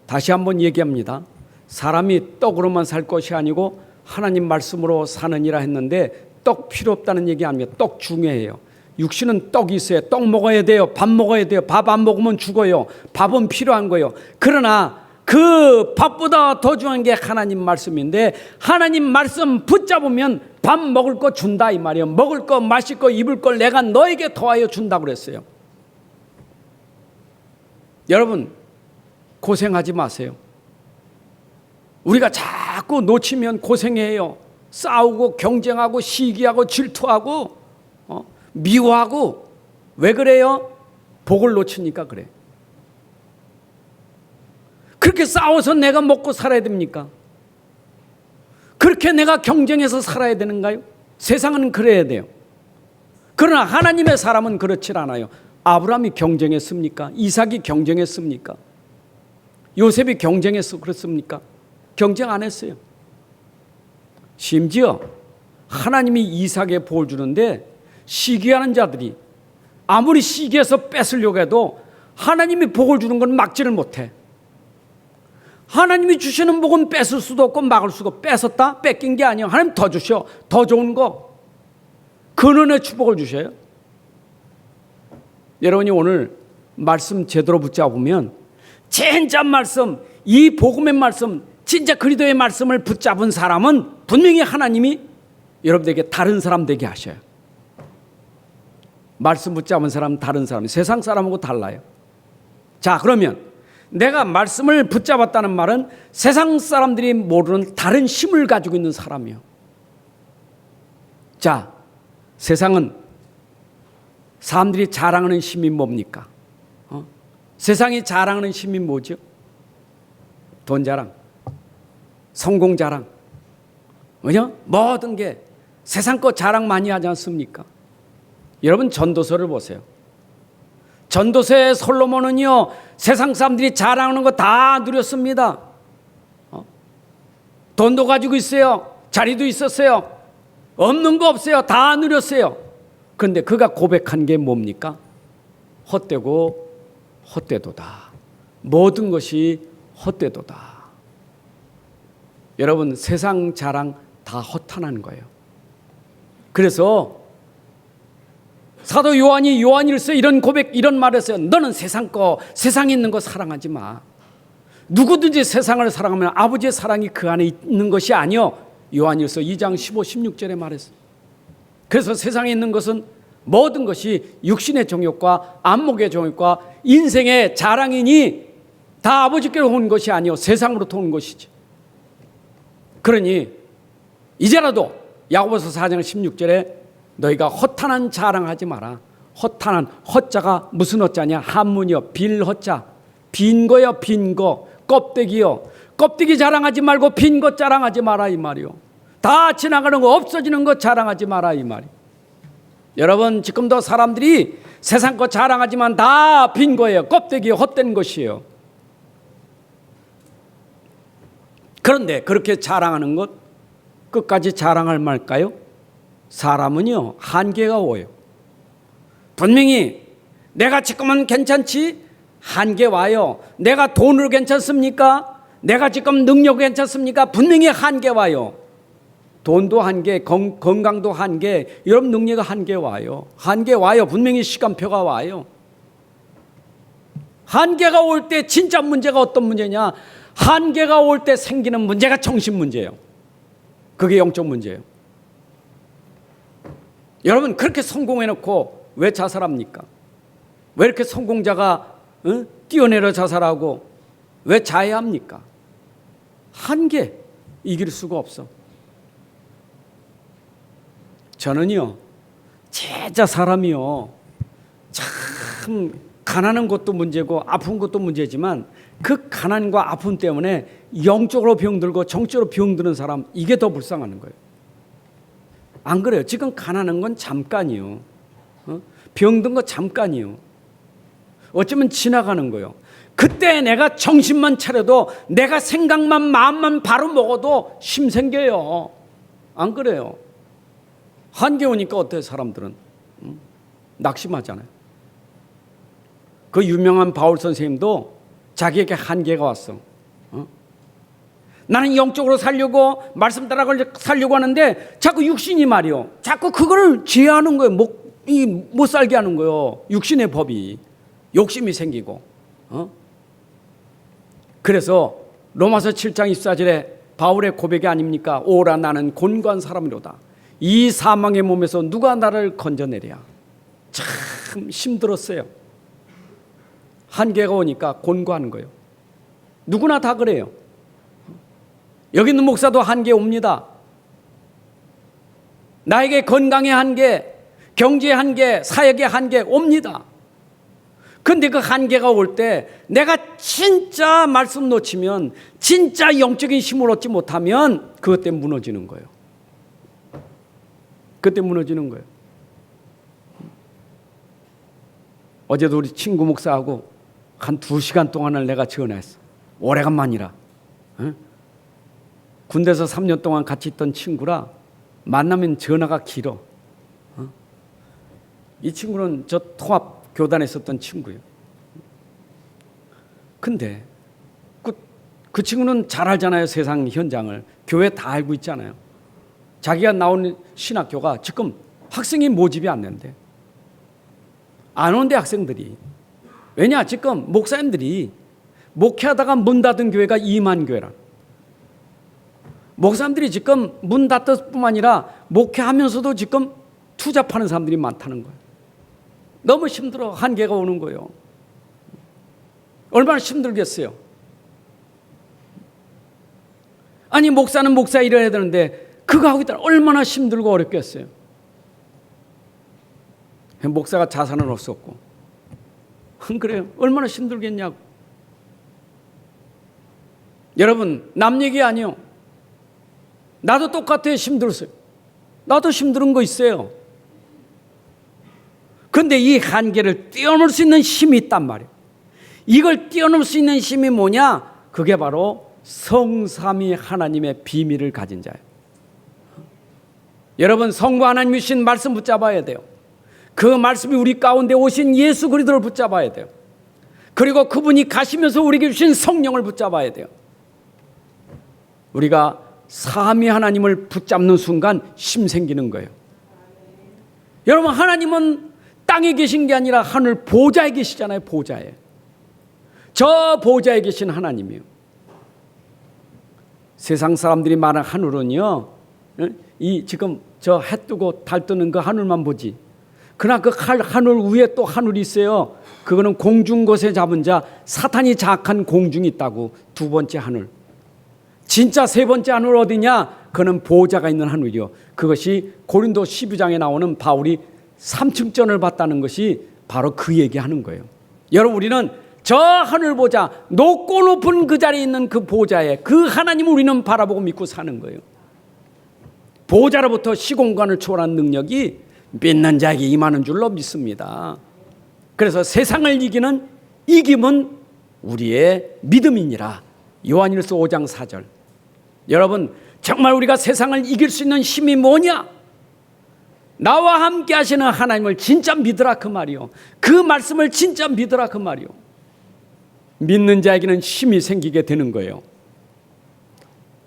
다시 한번 얘기합니다. 사람이 떡으로만 살 것이 아니고 하나님 말씀으로 사느니라 했는데 떡 필요 없다는 얘기 아닙니다. 떡 중요해요. 육신은 떡이 있어요. 떡 먹어야 돼요. 밥 먹어야 돼요. 밥 안 먹으면 죽어요. 밥은 필요한 거예요. 그러나 그 밥보다 더 중요한 게 하나님 말씀인데, 하나님 말씀 붙잡으면 밥 먹을 거 준다 이 말이에요. 먹을 거, 마실 거, 입을 걸 내가 너에게 더하여 준다고 그랬어요. 여러분, 고생하지 마세요. 우리가 자꾸 놓치면 고생해요. 싸우고 경쟁하고 시기하고 질투하고 미워하고. 왜 그래요? 복을 놓치니까 그래. 그렇게 싸워서 내가 먹고 살아야 됩니까? 그렇게 내가 경쟁해서 살아야 되는가요? 세상은 그래야 돼요. 그러나 하나님의 사람은 그렇지 않아요. 아브라함이 경쟁했습니까? 이삭이 경쟁했습니까? 요셉이 경쟁해서 그렇습니까? 경쟁 안 했어요. 심지어 하나님이 이삭에게 복을 주는데 시기하는 자들이 아무리 시기해서 뺏으려고 해도 하나님이 복을 주는 건 막지를 못해. 하나님이 주시는 복은 뺏을 수도 없고 막을 수도 없고, 뺏었다? 뺏긴 게 아니에요. 하나님 더 주셔. 더 좋은 거. 근원의 축복을 주셔요. 여러분이 오늘 말씀 제대로 붙잡으면 진짜 말씀, 이 복음의 말씀, 진짜 그리스도의 말씀을 붙잡은 사람은 분명히 하나님이 여러분들에게 다른 사람 되게 하셔요. 말씀 붙잡은 사람은 다른 사람, 세상 사람하고 달라요. 자, 그러면 내가 말씀을 붙잡았다는 말은 세상 사람들이 모르는 다른 힘을 가지고 있는 사람이요. 자, 세상은 사람들이 자랑하는 힘이 뭡니까? 세상이 자랑하는 힘이 뭐죠? 돈 자랑, 성공 자랑, 뭐냐? 모든 게 세상 거 자랑 많이 하지 않습니까? 여러분 전도서를 보세요. 전도서의 솔로몬은요, 세상 사람들이 자랑하는 거 다 누렸습니다. 돈도 가지고 있어요. 자리도 있었어요. 없는 거 없어요. 다 누렸어요. 그런데 그가 고백한 게 뭡니까? 헛되고 헛되도다. 모든 것이 헛되도다. 여러분, 세상 자랑 다 허탄한 거예요. 그래서 사도 요한일서 이런 고백, 이런 말을 했어요. 너는 세상에 있는 거 사랑하지 마. 누구든지 세상을 사랑하면 아버지의 사랑이 그 안에 있는 것이 아니요. 요한일서 2장 15, 16절에 말했어요. 그래서 세상에 있는 것은 모든 것이 육신의 정욕과 안목의 정욕과 인생의 자랑이니 다 아버지께로 온 것이 아니요 세상으로부터 온 것이지. 그러니 이제라도 야고보서 4장 16절에 너희가 허탄한 자랑하지 마라. 허탄한, 허자가 무슨 허자냐? 한문이요, 빌허자. 빈 거요, 빈 거. 껍데기요. 껍데기 자랑하지 말고 빈 것 자랑하지 마라 이 말이요. 다 지나가는 거, 없어지는 거 자랑하지 마라 이 말이. 여러분, 지금도 사람들이 세상 거 자랑하지만 다 빈 거예요. 껍데기 헛된 것이에요. 그런데 그렇게 자랑하는 것 끝까지 자랑할 말까요? 사람은요, 한계가 오요. 분명히 내가 지금은 괜찮지? 한계 와요. 내가 돈으로 괜찮습니까? 내가 지금 능력 괜찮습니까? 분명히 한계 와요. 돈도 한계, 건강도 한계, 여러분 능력이 한계 와요. 한계 와요. 분명히 시간표가 와요. 한계가 올 때 진짜 문제가 어떤 문제냐? 한계가 올 때 생기는 문제가 정신 문제예요. 그게 영적 문제예요. 여러분, 그렇게 성공해놓고 왜 자살합니까? 왜 이렇게 성공자가 뛰어내려 자살하고 왜 자해합니까? 한계, 이길 수가 없어. 저는요, 진짜 사람이요, 참 가난한 것도 문제고 아픈 것도 문제지만 그 가난과 아픔 때문에 영적으로 병들고 정적으로 병드는 사람, 이게 더 불쌍한 거예요. 안 그래요? 지금 가난한 건 잠깐이요. 병든 거 잠깐이요. 어쩌면 지나가는 거예요. 그때 내가 정신만 차려도, 내가 생각만 마음만 바로 먹어도 힘 생겨요. 안 그래요? 한계 오니까 어때요? 사람들은 낙심하잖아요. 그 유명한 바울 선생님도 자기에게 한계가 왔어. 나는 영적으로 살려고, 말씀 따라 살려고 하는데 자꾸 육신이 말이요, 자꾸 그걸 제어하는 거예요. 못 살게 하는 거예요. 육신의 법이, 욕심이 생기고. 그래서 로마서 7장 24절에 바울의 고백이 아닙니까? 오라, 나는 곤고한 사람이로다. 이 사망의 몸에서 누가 나를 건져내랴. 참 힘들었어요. 한계가 오니까 곤고한 거예요. 누구나 다 그래요. 여기 있는 목사도 한계 옵니다. 나에게 건강의 한계, 경제의 한계, 사역의 한계 옵니다. 그런데 그 한계가 올 때 내가 진짜 말씀 놓치면, 진짜 영적인 힘을 얻지 못하면 그것 때문에 무너지는 거예요. 그때 무너지는 거예요. 어제도 우리 친구 목사하고 한 2시간 동안을 내가 전화했어. 오래간만이라. 군대에서 3년 동안 같이 있던 친구라 만나면 전화가 길어. 이 친구는 저 통합 교단에 있었던 친구예요. 근데 그 친구는 잘 알잖아요. 세상 현장을. 교회 다 알고 있잖아요. 자기가 나온 신학교가 지금 학생이 모집이 안 된대. 안 온대, 학생들이. 왜냐? 지금 목사님들이 목회하다가 문 닫은 교회가 2만 교회라. 목사님들이 지금 문 닫을 뿐만 아니라 목회하면서도 지금 투잡 하는 사람들이 많다는 거예요. 너무 힘들어. 한계가 오는 거예요. 얼마나 힘들겠어요. 아니, 목사는 목사 일을 해야 되는데 그거 하고 있다가 얼마나 힘들고 어렵겠어요. 목사가 자산은 없었고. 그래요. 얼마나 힘들겠냐고. 여러분, 남 얘기 아니요. 나도 똑같아요. 힘들었어요. 나도 힘든 거 있어요. 그런데 이 한계를 뛰어넘을 수 있는 힘이 있단 말이에요. 이걸 뛰어넘을 수 있는 힘이 뭐냐? 그게 바로 성삼위 하나님의 비밀을 가진 자예요. 여러분, 성부 하나님이 주신 말씀 붙잡아야 돼요. 그 말씀이 우리 가운데 오신 예수 그리스도를 붙잡아야 돼요. 그리고 그분이 가시면서 우리에게 주신 성령을 붙잡아야 돼요. 우리가 삼위 하나님을 붙잡는 순간 힘 생기는 거예요. 여러분, 하나님은 땅에 계신 게 아니라 하늘 보좌에 계시잖아요. 보좌에. 저 보좌에 계신 하나님이요. 세상 사람들이 말하는 하늘은요, 이 지금 저 해 뜨고 달 뜨는 그 하늘만 보지. 그러나 그 하늘 위에 또 하늘이 있어요. 그거는 공중 곳에 잡은 자, 사탄이 장악한 공중이 있다고. 두 번째 하늘. 진짜 세 번째 하늘 어디냐? 그는 보좌가 있는 하늘이요. 그것이 고린도 12장에 나오는 바울이 3층전을 봤다는 것이 바로 그 얘기하는 거예요. 여러분, 우리는 저 하늘 보좌, 높고 높은 그 자리에 있는 그 보좌에 그 하나님을 우리는 바라보고 믿고 사는 거예요. 보좌로부터 시공간을 초월한 능력이 믿는 자에게 임하는 줄로 믿습니다. 그래서 세상을 이기는 이김은 우리의 믿음이니라. 요한일서 5장 4절. 여러분, 정말 우리가 세상을 이길 수 있는 힘이 뭐냐? 나와 함께 하시는 하나님을 진짜 믿으라 그 말이요. 그 말씀을 진짜 믿으라 그 말이요. 믿는 자에게는 힘이 생기게 되는 거예요.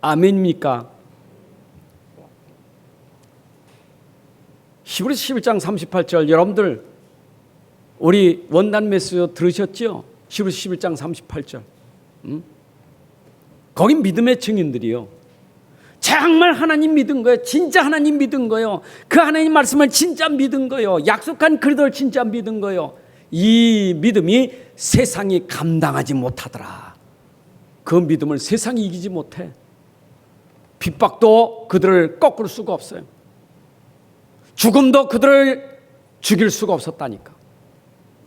아멘입니까? 히브리서 11장 38절, 여러분들 우리 원단 메시지 들으셨죠? 히브리서 11장 38절. 거기 믿음의 증인들이요. 정말 하나님 믿은 거예요. 진짜 하나님 믿은 거예요. 그 하나님 말씀을 진짜 믿은 거예요. 약속한 그리스도를 진짜 믿은 거예요. 이 믿음이 세상이 감당하지 못하더라. 그 믿음을 세상이 이기지 못해. 핍박도 그들을 꺾을 수가 없어요. 죽음도 그들을 죽일 수가 없었다니까.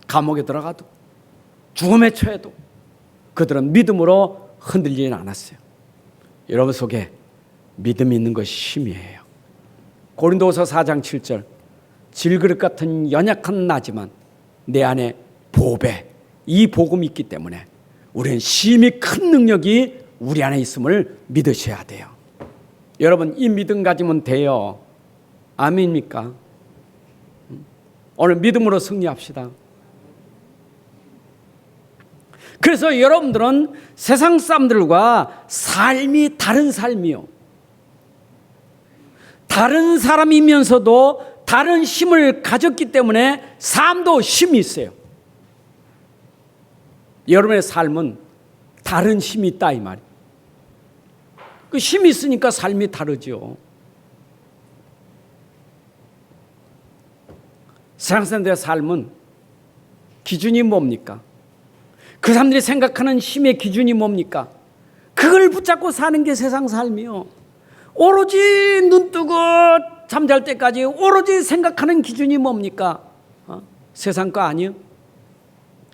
감옥에 들어가도, 죽음에 처해도 그들은 믿음으로 흔들리진 않았어요. 여러분 속에 믿음이 있는 것이 힘이에요. 고린도후서 4장 7절, 질그릇 같은 연약한 나지만 내 안에 보배, 이 복음이 있기 때문에 우리는 심히 큰 능력이 우리 안에 있음을 믿으셔야 돼요. 여러분, 이 믿음 가지면 돼요. 아멘입니까? 오늘 믿음으로 승리합시다. 그래서 여러분들은 세상 사람들과 삶이 다른 삶이요. 다른 사람이면서도 다른 힘을 가졌기 때문에 삶도 힘이 있어요. 여러분의 삶은 다른 힘이 있다 이 말이에요. 그 힘이 있으니까 삶이 다르죠. 세상 사람들의 삶은 기준이 뭡니까? 그 사람들이 생각하는 힘의 기준이 뭡니까? 그걸 붙잡고 사는 게 세상 삶이요. 오로지 눈 뜨고 잠잘 때까지 오로지 생각하는 기준이 뭡니까? 세상 거 아니요?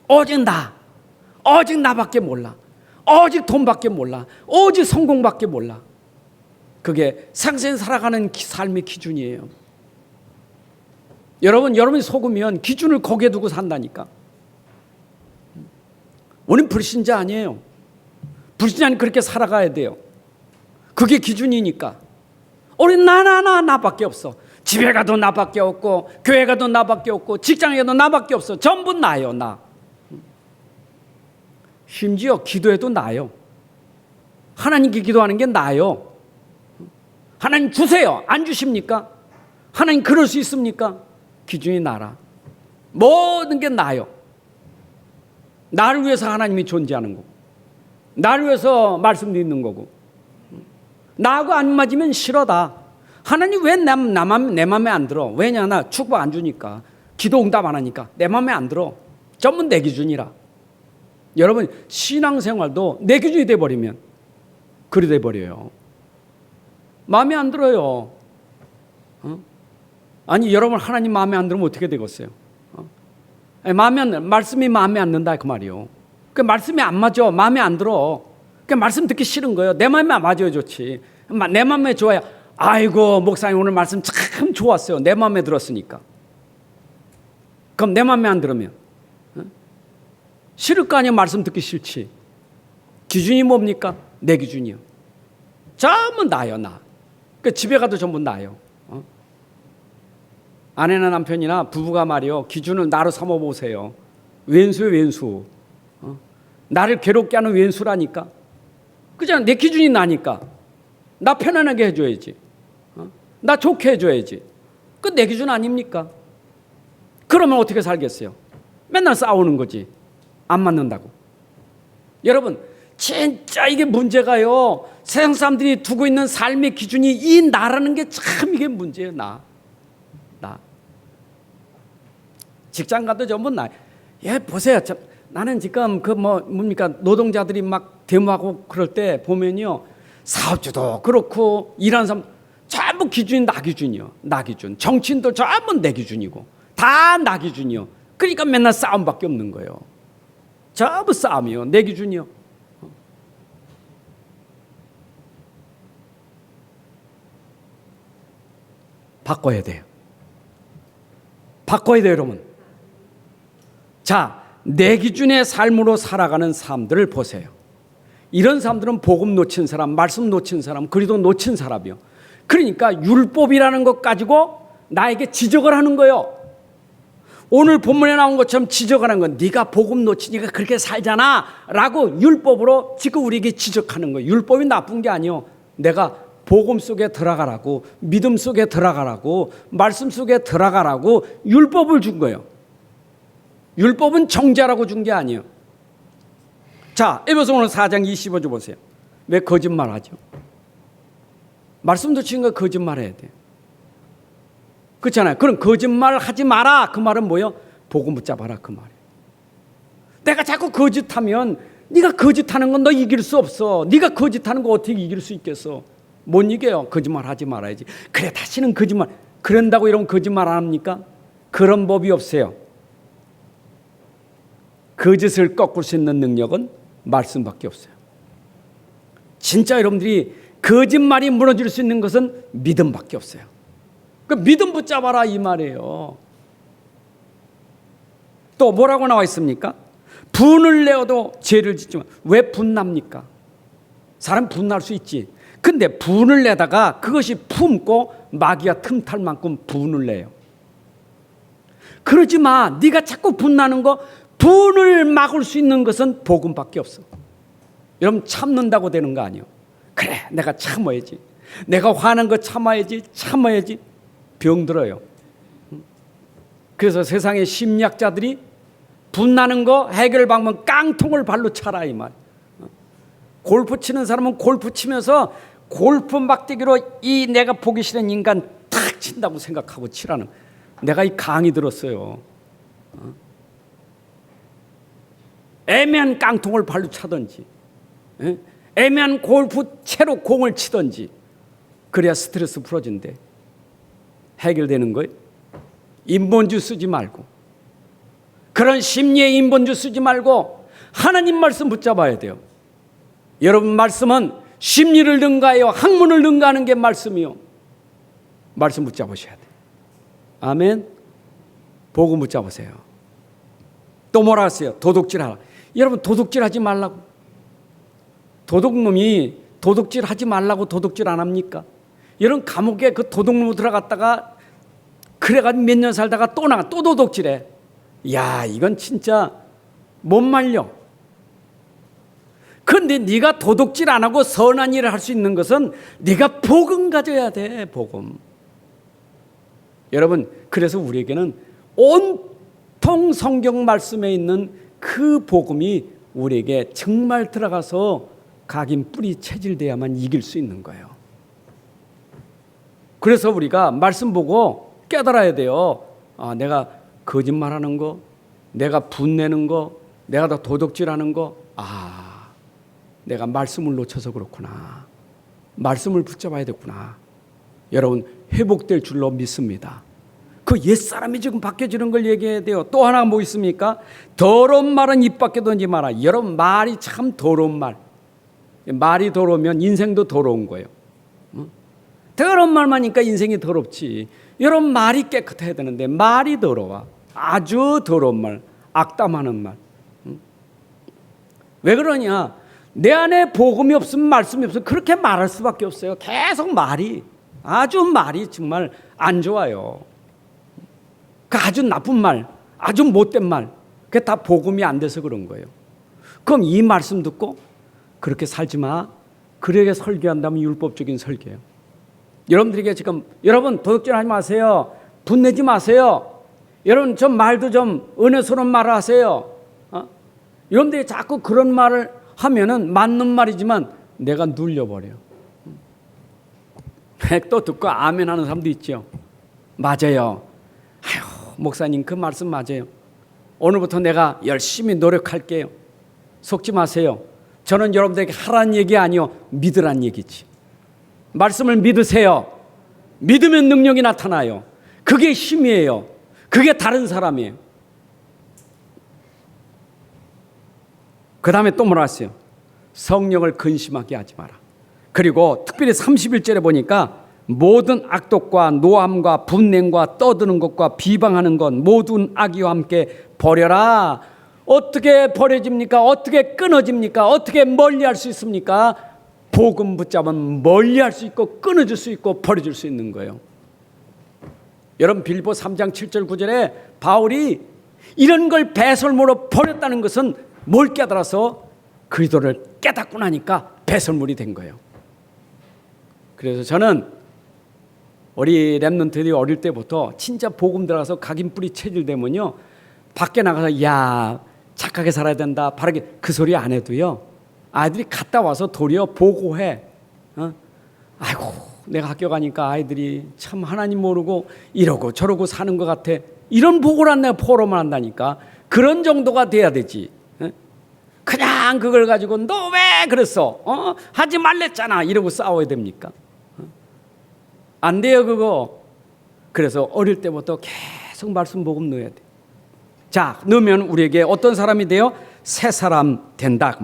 오직 나, 오직 나밖에 몰라. 오직 돈밖에 몰라. 오직 성공밖에 몰라. 그게 상생 살아가는 삶의 기준이에요. 여러분이 속으면 기준을 거기에 두고 산다니까. 우리는 불신자 아니에요. 불신자는 그렇게 살아가야 돼요. 그게 기준이니까. 우리 나밖에 없어. 집에 가도 나밖에 없고, 교회 가도 나밖에 없고, 직장에 가도 나밖에 없어. 전부 나요, 나. 심지어 기도해도 나요. 하나님께 기도하는 게 나요. 하나님 주세요. 안 주십니까? 하나님 그럴 수 있습니까? 기준이 나라. 모든 게 나요. 나를 위해서 하나님이 존재하는 거고, 나를 위해서 말씀도 있는 거고, 나하고 안 맞으면 싫어다. 하나님 왜 내 맘에 안 들어? 왜냐, 나 축복 안 주니까, 기도 응답 안 하니까 내 맘에 안 들어. 전부 내 기준이라. 여러분, 신앙생활도 내 기준이 돼버리면 그리 돼버려요. 마음에 안 들어요. 아니, 여러분, 하나님 마음에 안 들으면 어떻게 되겠어요? 말씀이 마음에 안 든다 그 말이요. 그 말씀이 안 맞아. 마음에 안 들어. 그 말씀 듣기 싫은 거예요. 내 마음에 맞아야 좋지. 내 마음에 좋아야, 아이고, 목사님 오늘 말씀 참 좋았어요. 내 마음에 들었으니까. 그럼 내 마음에 안 들으면 싫을 거 아니에요. 말씀 듣기 싫지. 기준이 뭡니까? 내 기준이요. 전부 나요, 나. 그 집에 가도 전부 나요. 아내나 남편이나 부부가 말이요, 기준을 나로 삼아보세요. 왼수요, 왼수. 나를 괴롭게 하는 왼수라니까. 그잖아. 내 기준이 나니까. 나 편안하게 해줘야지. 나 좋게 해줘야지. 그 내 기준 아닙니까? 그러면 어떻게 살겠어요? 맨날 싸우는 거지. 안 맞는다고. 여러분, 진짜 이게 문제가요, 세상 사람들이 두고 있는 삶의 기준이 이 나라는 게 참 이게 문제예요. 나. 직장 가도 전부 나. 예, 보세요. 나는 지금 뭡니까, 노동자들이 막 데모하고 그럴 때 보면요, 사업주도 그렇고 일하는 사람 전부 기준이 나 기준이요. 나 기준. 정치인도 전부 내 기준이고 다 나 기준이요. 그러니까 맨날 싸움밖에 없는 거예요. 전부 싸움이요. 내 기준이요. 바꿔야 돼요. 바꿔야 돼요, 여러분. 자, 내 기준의 삶으로 살아가는 사람들을 보세요. 이런 사람들은 복음 놓친 사람, 말씀 놓친 사람, 그리도 놓친 사람이요. 그러니까 율법이라는 것 가지고 나에게 지적을 하는 거예요. 오늘 본문에 나온 것처럼 지적을 하는 건, 네가 복음 놓치니까 그렇게 살잖아 라고 율법으로 지금 우리에게 지적하는 거예요. 율법이 나쁜 게 아니에요. 내가 복음 속에 들어가라고, 믿음 속에 들어가라고, 말씀 속에 들어가라고 율법을 준 거예요. 율법은 정죄라고 준 게 아니에요. 자, 에베소 오늘 4장 25절 보세요. 왜 거짓말하죠? 말씀도 치는 거 거짓말해야 돼. 그렇잖아요. 그럼 거짓말 하지 마라. 그 말은 뭐예요? 복음 붙잡아라 그 말이에요. 내가 자꾸 거짓하면, 네가 거짓하는 건 너 이길 수 없어. 네가 거짓하는 거 어떻게 이길 수 있겠어? 못 이겨요. 거짓말 하지 말아야지. 그래, 다시는 거짓말. 그런다고 이러면 거짓말 안 합니까? 그런 법이 없어요. 거짓을 꺾을 수 있는 능력은 말씀밖에 없어요. 진짜 여러분들이 거짓말이 무너질 수 있는 것은 믿음밖에 없어요. 그 믿음 붙잡아라 이 말이에요. 또 뭐라고 나와 있습니까? 분을 내어도 죄를 짓지만. 왜 분납니까? 사람 분날 수 있지. 근데 분을 내다가 그것이 품고 마귀가 틈탈 만큼 분을 내요. 그러지 마. 네가 자꾸 분나는 거, 분을 막을 수 있는 것은 복음밖에 없어. 여러분, 참는다고 되는 거 아니에요. 그래, 내가 참아야지. 내가 화난 거 참아야지. 병들어요. 그래서 세상의 심리학자들이 분나는 거 해결 방법은 깡통을 발로 차라 이 말. 골프 치는 사람은 골프 치면서 골프 막대기로 이 내가 보기 싫은 인간 탁 친다고 생각하고 치라는. 내가 이 강의 들었어요. 애매한 깡통을 발로 차든지, 애매한 골프 채로 공을 치든지, 그래야 스트레스 풀어진대. 해결되는 거예요. 인본주 쓰지 말고, 그런 심리의 인본주 쓰지 말고 하나님 말씀 붙잡아야 돼요. 여러분, 말씀은 심리를 능가해요. 학문을 능가하는 게 말씀이요. 말씀 붙잡으셔야 돼요. 아멘. 복음 붙잡으세요. 또 뭐라 하세요? 도둑질하라. 여러분, 도둑질하지 말라고. 도둑놈이 도둑질하지 말라고 도둑질 안 합니까? 이런 감옥에 그 도둑놈 들어갔다가 그래가지고 몇 년 살다가 또 나가 또 도둑질해. 야, 이건 진짜 못 말려. 그런데 네가 도둑질 안 하고 선한 일을 할 수 있는 것은 네가 복음 가져야 돼. 복음. 여러분, 그래서 우리에게는 온통 성경 말씀에 있는 그 복음이 우리에게 정말 들어가서 각인 뿌리 체질돼야만 이길 수 있는 거예요. 그래서 우리가 말씀 보고 깨달아야 돼요. 아, 내가 거짓말하는 거, 내가 분내는 거, 내가 다 도둑질하는 거, 아, 내가 말씀을 놓쳐서 그렇구나. 말씀을 붙잡아야 됐구나. 여러분, 회복될 줄로 믿습니다. 그 옛사람이 지금 바뀌어지는 걸 얘기해야 돼요. 또 하나 뭐 있습니까? 더러운 말은 입 밖에 던지 마라. 여러분, 말이 참 더러운 말. 말이 더러우면 인생도 더러운 거예요. 더러운 말만 하니까 인생이 더럽지. 여러분, 말이 깨끗해야 되는데 말이 더러워. 아주 더러운 말, 악담하는 말. 왜 그러냐? 내 안에 복음이 없으면 말씀이 없으면 그렇게 말할 수밖에 없어요. 계속 말이, 아주 말이 정말 안 좋아요. 그 아주 나쁜 말, 아주 못된 말, 그게 다 복음이 안 돼서 그런 거예요. 그럼 이 말씀 듣고 그렇게 살지 마. 그렇게 설교한다면 율법적인 설교예요. 여러분들에게 지금, 여러분 도둑질 하지 마세요. 분내지 마세요. 여러분 좀 말도 좀 은혜스러운 말을 하세요. 여러분들이 자꾸 그런 말을 하면은 맞는 말이지만 내가 눌려버려요. 또 듣고 아멘 하는 사람도 있죠. 맞아요. 아유, 목사님 그 말씀 맞아요. 오늘부터 내가 열심히 노력할게요. 속지 마세요. 저는 여러분들에게 하라는 얘기 아니요, 믿으란 얘기지. 말씀을 믿으세요. 믿으면 능력이 나타나요. 그게 힘이에요. 그게 다른 사람이에요. 그 다음에 또 뭐라 했어요? 성령을 근심하게 하지 마라. 그리고 특별히 31절에 보니까 모든 악독과 노함과 분냉과 떠드는 것과 비방하는 것 모든 악의와 함께 버려라. 어떻게 버려집니까? 어떻게 끊어집니까? 어떻게 멀리할 수 있습니까? 복음 붙잡으면 멀리할 수 있고 끊어질 수 있고 버려질 수 있는 거예요. 여러분 빌립보 3장 7절 9절에 바울이 이런 걸 배설물로 버렸다는 것은 뭘 깨달아서 그리스도를 깨닫고 나니까 배설물이 된 거예요. 그래서 저는 우리 랩런트들이 어릴 때부터 진짜 복음 들어가서 각인 뿌리 체질되면요, 밖에 나가서 야 착하게 살아야 된다 바르게 그 소리 안 해도요, 아이들이 갔다 와서 도리어 보고해. 아이고 내가 학교 가니까 아이들이 참 하나님 모르고 이러고 저러고 사는 것 같아. 이런 보고를 내가 포럼을 한다니까. 그런 정도가 돼야 되지. 그냥 그걸 가지고 너 왜 그랬어? 하지 말랬잖아. 이러고 싸워야 됩니까? 안 돼요 그거. 그래서 어릴 때부터 계속 말씀 복음 넣어야 돼. 자, 넣으면 우리에게 어떤 사람이 돼요? 새 사람 된다.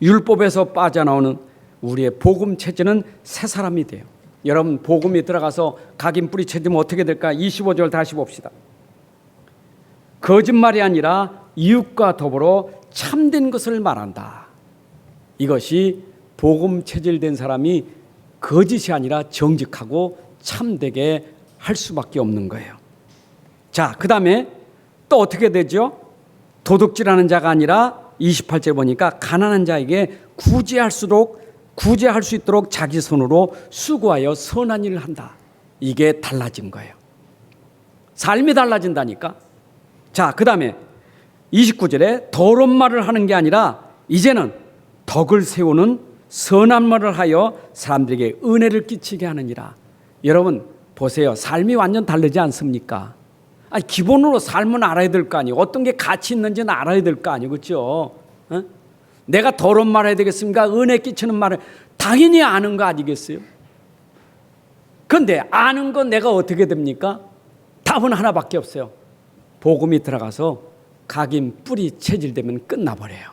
율법에서 빠져나오는 우리의 복음 체질은 새 사람이 돼요. 여러분 복음이 들어가서 각인 뿌리 체질면 어떻게 될까? 25절 다시 봅시다. 거짓말이 아니라 이웃과 더불어 참된 것을 말한다. 이것이 복음 체질된 사람이 거짓이 아니라 정직하고 참되게 할 수밖에 없는 거예요. 자, 그 다음에 또 어떻게 되죠? 도둑질하는 자가 아니라 28절 보니까 가난한 자에게 구제할 수 있도록 자기 손으로 수고하여 선한 일을 한다. 이게 달라진 거예요. 삶이 달라진다니까. 자, 그 다음에 29절에 더러운 말을 하는 게 아니라 이제는 덕을 세우는 선한 말을 하여 사람들에게 은혜를 끼치게 하느니라. 여러분 보세요. 삶이 완전 다르지 않습니까? 아니, 기본으로 삶은 알아야 될 거 아니에요. 어떤 게 가치 있는지는 알아야 될 거 아니에요. 그렇죠? 내가 더러운 말 해야 되겠습니까? 은혜 끼치는 말을 당연히 아는 거 아니겠어요? 그런데 아는 건 내가 어떻게 됩니까? 답은 하나밖에 없어요. 복음이 들어가서 각인 뿌리 체질되면 끝나버려요.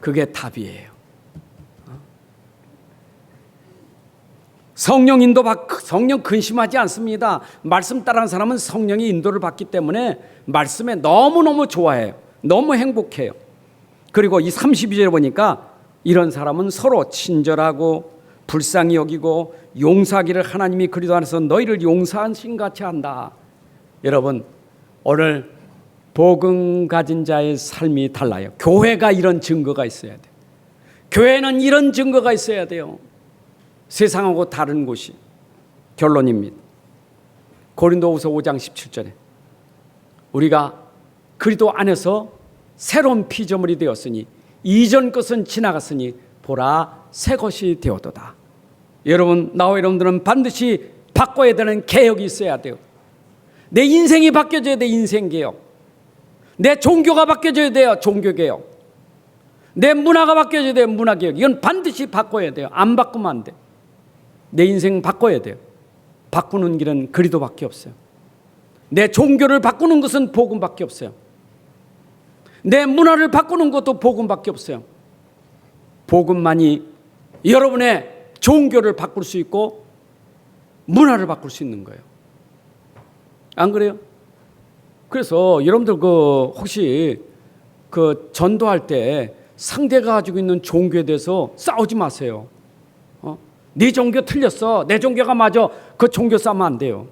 그게 답이에요. 성령 인도 성령 근심하지 않습니다. 말씀 따르는 사람은 성령의 인도를 받기 때문에 말씀에 너무너무 좋아해요. 너무 행복해요. 그리고 이 32절에 보니까 이런 사람은 서로 친절하고 불쌍히 여기고 용서하기를 하나님이 그리스도 안에서 너희를 용서하신 같이 한다. 여러분, 오늘 복음 가진 자의 삶이 달라요. 교회가 이런 증거가 있어야 돼요. 교회는 이런 증거가 있어야 돼요. 세상하고 다른 곳이. 결론입니다. 고린도후서 5장 17절에 우리가 그리스도 안에서 새로운 피조물이 되었으니 이전 것은 지나갔으니 보라 새 것이 되었도다. 여러분, 나와 여러분들은 반드시 바꿔야 되는 개혁이 있어야 돼요. 내 인생이 바뀌어져야 돼. 인생개혁. 내 종교가 바뀌어져야 돼요. 종교개혁. 내 문화가 바뀌어져야 돼요. 문화개혁. 이건 반드시 바꿔야 돼요. 안 바꾸면 안 돼. 내 인생 바꿔야 돼요. 바꾸는 길은 그리스도밖에 없어요. 내 종교를 바꾸는 것은 복음밖에 없어요. 내 문화를 바꾸는 것도 복음밖에 없어요. 복음만이 여러분의 종교를 바꿀 수 있고 문화를 바꿀 수 있는 거예요. 안 그래요? 그래서 여러분들 혹시 전도할 때 상대가 가지고 있는 종교에 대해서 싸우지 마세요. 네 종교 틀렸어. 내 종교가 맞아. 그 종교 싸우면 안 돼요.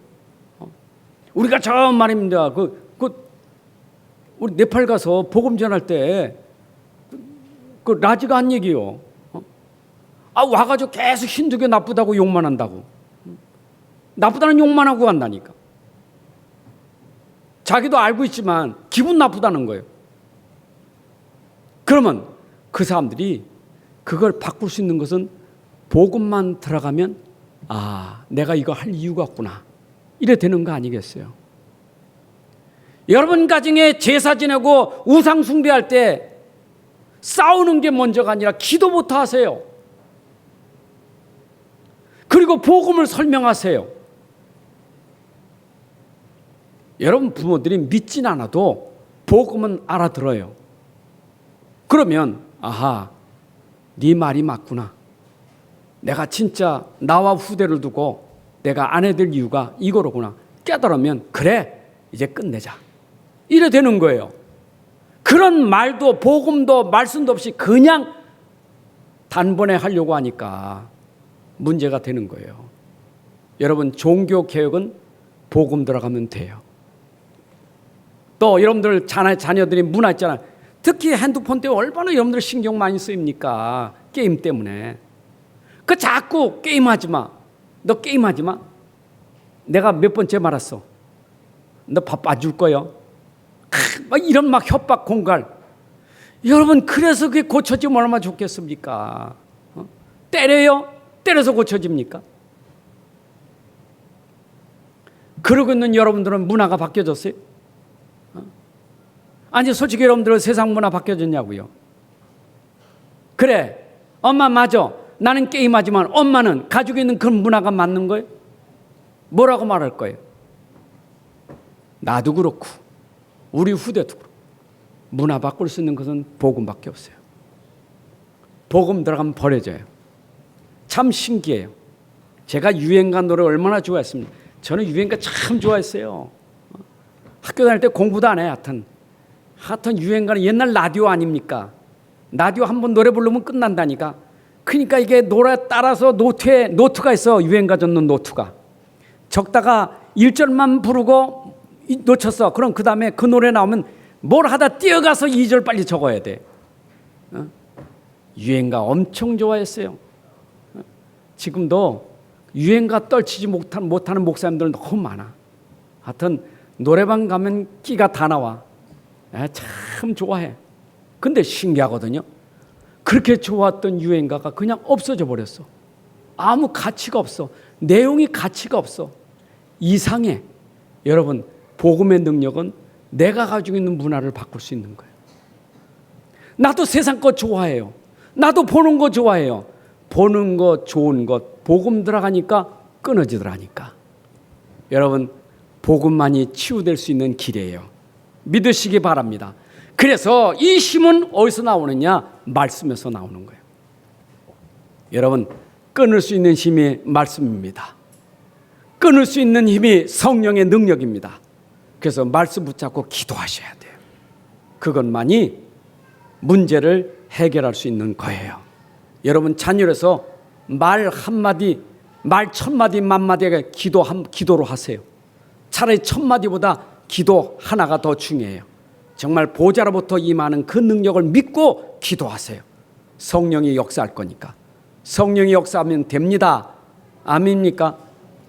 우리가 처음 말입니다. 우리 네팔 가서 복음 전할 때 라지가 한 얘기요. 와가지고 계속 힌두교 나쁘다고 욕만 한다고. 나쁘다는 욕만 하고 간다니까. 자기도 알고 있지만 기분 나쁘다는 거예요. 그러면 그 사람들이 그걸 바꿀 수 있는 것은 복음만 들어가면 내가 이거 할 이유가 없구나. 이래 되는 거 아니겠어요? 여러분 가정에 제사 지내고 우상 숭배할 때 싸우는 게 먼저가 아니라 기도부터 하세요. 그리고 복음을 설명하세요. 여러분 부모들이 믿진 않아도 복음은 알아들어요. 그러면 네 말이 맞구나. 내가 진짜 나와 후대를 두고 내가 안 해야 될 이유가 이거로구나. 깨달으면 그래 이제 끝내자. 이래 되는 거예요. 그런 말도 복음도 말씀도 없이 그냥 단번에 하려고 하니까 문제가 되는 거예요. 여러분 종교 개혁은 복음 들어가면 돼요. 또 여러분들 자녀들이 문화 있잖아요. 특히 핸드폰 때문에 얼마나 여러분들 신경 많이 쓰입니까? 게임 때문에. 자꾸 게임하지 마. 너 게임하지 마. 내가 몇 번째 말했어. 너 밥 안 줄 거요. 이런 협박 공갈. 여러분 그래서 그게 고쳐지면 얼마나 좋겠습니까? 때려요? 때려서 고쳐집니까? 그러고 있는 여러분들은 문화가 바뀌어졌어요? 아니 솔직히 여러분들은 세상 문화 바뀌어졌냐고요? 그래 엄마 맞아. 나는 게임하지만 엄마는 가지고 있는 그런 문화가 맞는 거예요? 뭐라고 말할 거예요? 나도 그렇고 우리 후대도 그렇고 문화 바꿀 수 있는 것은 복음밖에 없어요. 복음 들어가면 버려져요. 참 신기해요. 제가 유행가 노래 얼마나 좋아했습니까? 저는 유행가 참 좋아했어요. 학교 다닐 때 공부도 안 해요. 하여튼 유행가는 옛날 라디오 아닙니까? 라디오 한번 노래 부르면 끝난다니까. 그러니까 이게 노래 따라서 노트가 있어. 유행가 적는 노트가. 적다가 1절만 부르고 놓쳤어. 그럼 그 다음에 그 노래 나오면 뭘 하다 뛰어가서 2절 빨리 적어야 돼. 유행가 엄청 좋아했어요. 지금도 유행가 떨치지 못하는 목사님들 너무 많아. 하여튼 노래방 가면 끼가 다 나와. 참 좋아해. 근데 신기하거든요. 그렇게 좋았던 유행가가 그냥 없어져 버렸어. 아무 가치가 없어. 내용이 가치가 없어. 이상해. 여러분 복음의 능력은 내가 가지고 있는 문화를 바꿀 수 있는 거예요. 나도 세상 거 좋아해요. 나도 보는 거 좋아해요. 보는 거 좋은 것 복음 들어가니까 끊어지더라니까. 여러분 복음만이 치유될 수 있는 길이에요. 믿으시기 바랍니다. 그래서 이 힘은 어디서 나오느냐? 말씀에서 나오는 거예요. 여러분 끊을 수 있는 힘이 말씀입니다. 끊을 수 있는 힘이 성령의 능력입니다. 그래서 말씀 붙잡고 기도하셔야 돼요. 그것만이 문제를 해결할 수 있는 거예요. 여러분 자녀로서 말 한마디, 말 천마디 만마디에 기도로 하세요. 차라리 천마디보다 기도 하나가 더 중요해요. 정말 보좌로부터 임하는 그 능력을 믿고 기도하세요. 성령이 역사할 거니까. 성령이 역사하면 됩니다. 아멘입니까?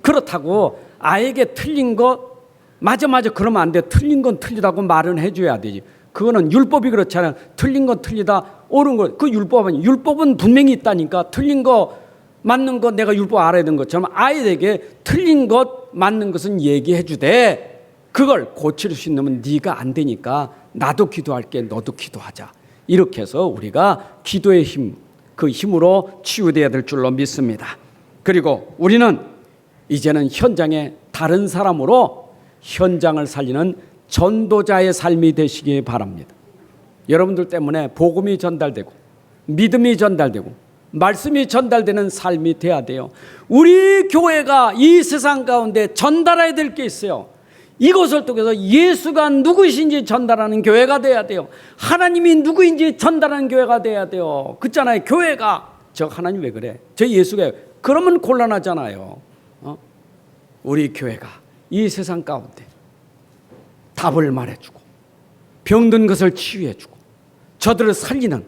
그렇다고 아이에게 틀린 거 맞아 그러면 안 돼. 틀린 건 틀리다고 말은 해줘야 되지. 그거는 율법이 그렇잖아요. 틀린 건 틀리다, 옳은 거. 그 율법은 분명히 있다니까. 틀린 거 맞는 거 내가 율법 알아야 되는 것처럼 아이에게 틀린 것 맞는 것은 얘기해 주되 그걸 고칠 수 있는 네가 안 되니까 나도 기도할게, 너도 기도하자. 이렇게 해서 우리가 기도의 힘, 그 힘으로 치유되어야 될 줄로 믿습니다. 그리고 우리는 이제는 현장에 다른 사람으로 현장을 살리는 전도자의 삶이 되시기 바랍니다. 여러분들 때문에 복음이 전달되고 믿음이 전달되고 말씀이 전달되는 삶이 돼야 돼요. 우리 교회가 이 세상 가운데 전달해야 될 게 있어요. 이것을 통해서 예수가 누구이신지 전달하는 교회가 돼야 돼요. 하나님이 누구인지 전달하는 교회가 돼야 돼요. 그렇잖아요. 교회가 저 하나님 왜 그래? 저 예수가 그러면 곤란하잖아요. 우리 교회가 이 세상 가운데 답을 말해주고 병든 것을 치유해주고 저들을 살리는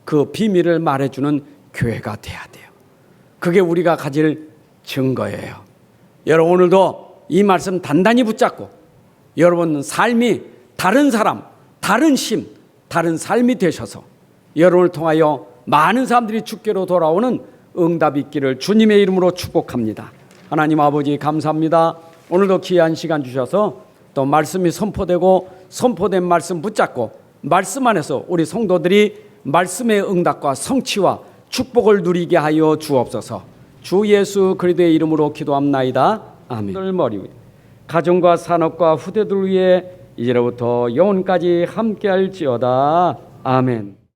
그 비밀을 말해주는 교회가 돼야 돼요. 그게 우리가 가질 증거예요. 여러분 오늘도 이 말씀 단단히 붙잡고 여러분 삶이 다른 사람, 다른 심, 다른 삶이 되셔서 여러분을 통하여 많은 사람들이 주께로 돌아오는 응답이 있기를 주님의 이름으로 축복합니다. 하나님 아버지 감사합니다. 오늘도 귀한 시간 주셔서 또 말씀이 선포되고 선포된 말씀 붙잡고 말씀 안에서 우리 성도들이 말씀의 응답과 성취와 축복을 누리게 하여 주옵소서. 주 예수 그리스도의 이름으로 기도합나이다. 아멘. 머리 위에 가정과 산업과 후대들 위해 이제로부터 영원까지 함께할지어다. 아멘.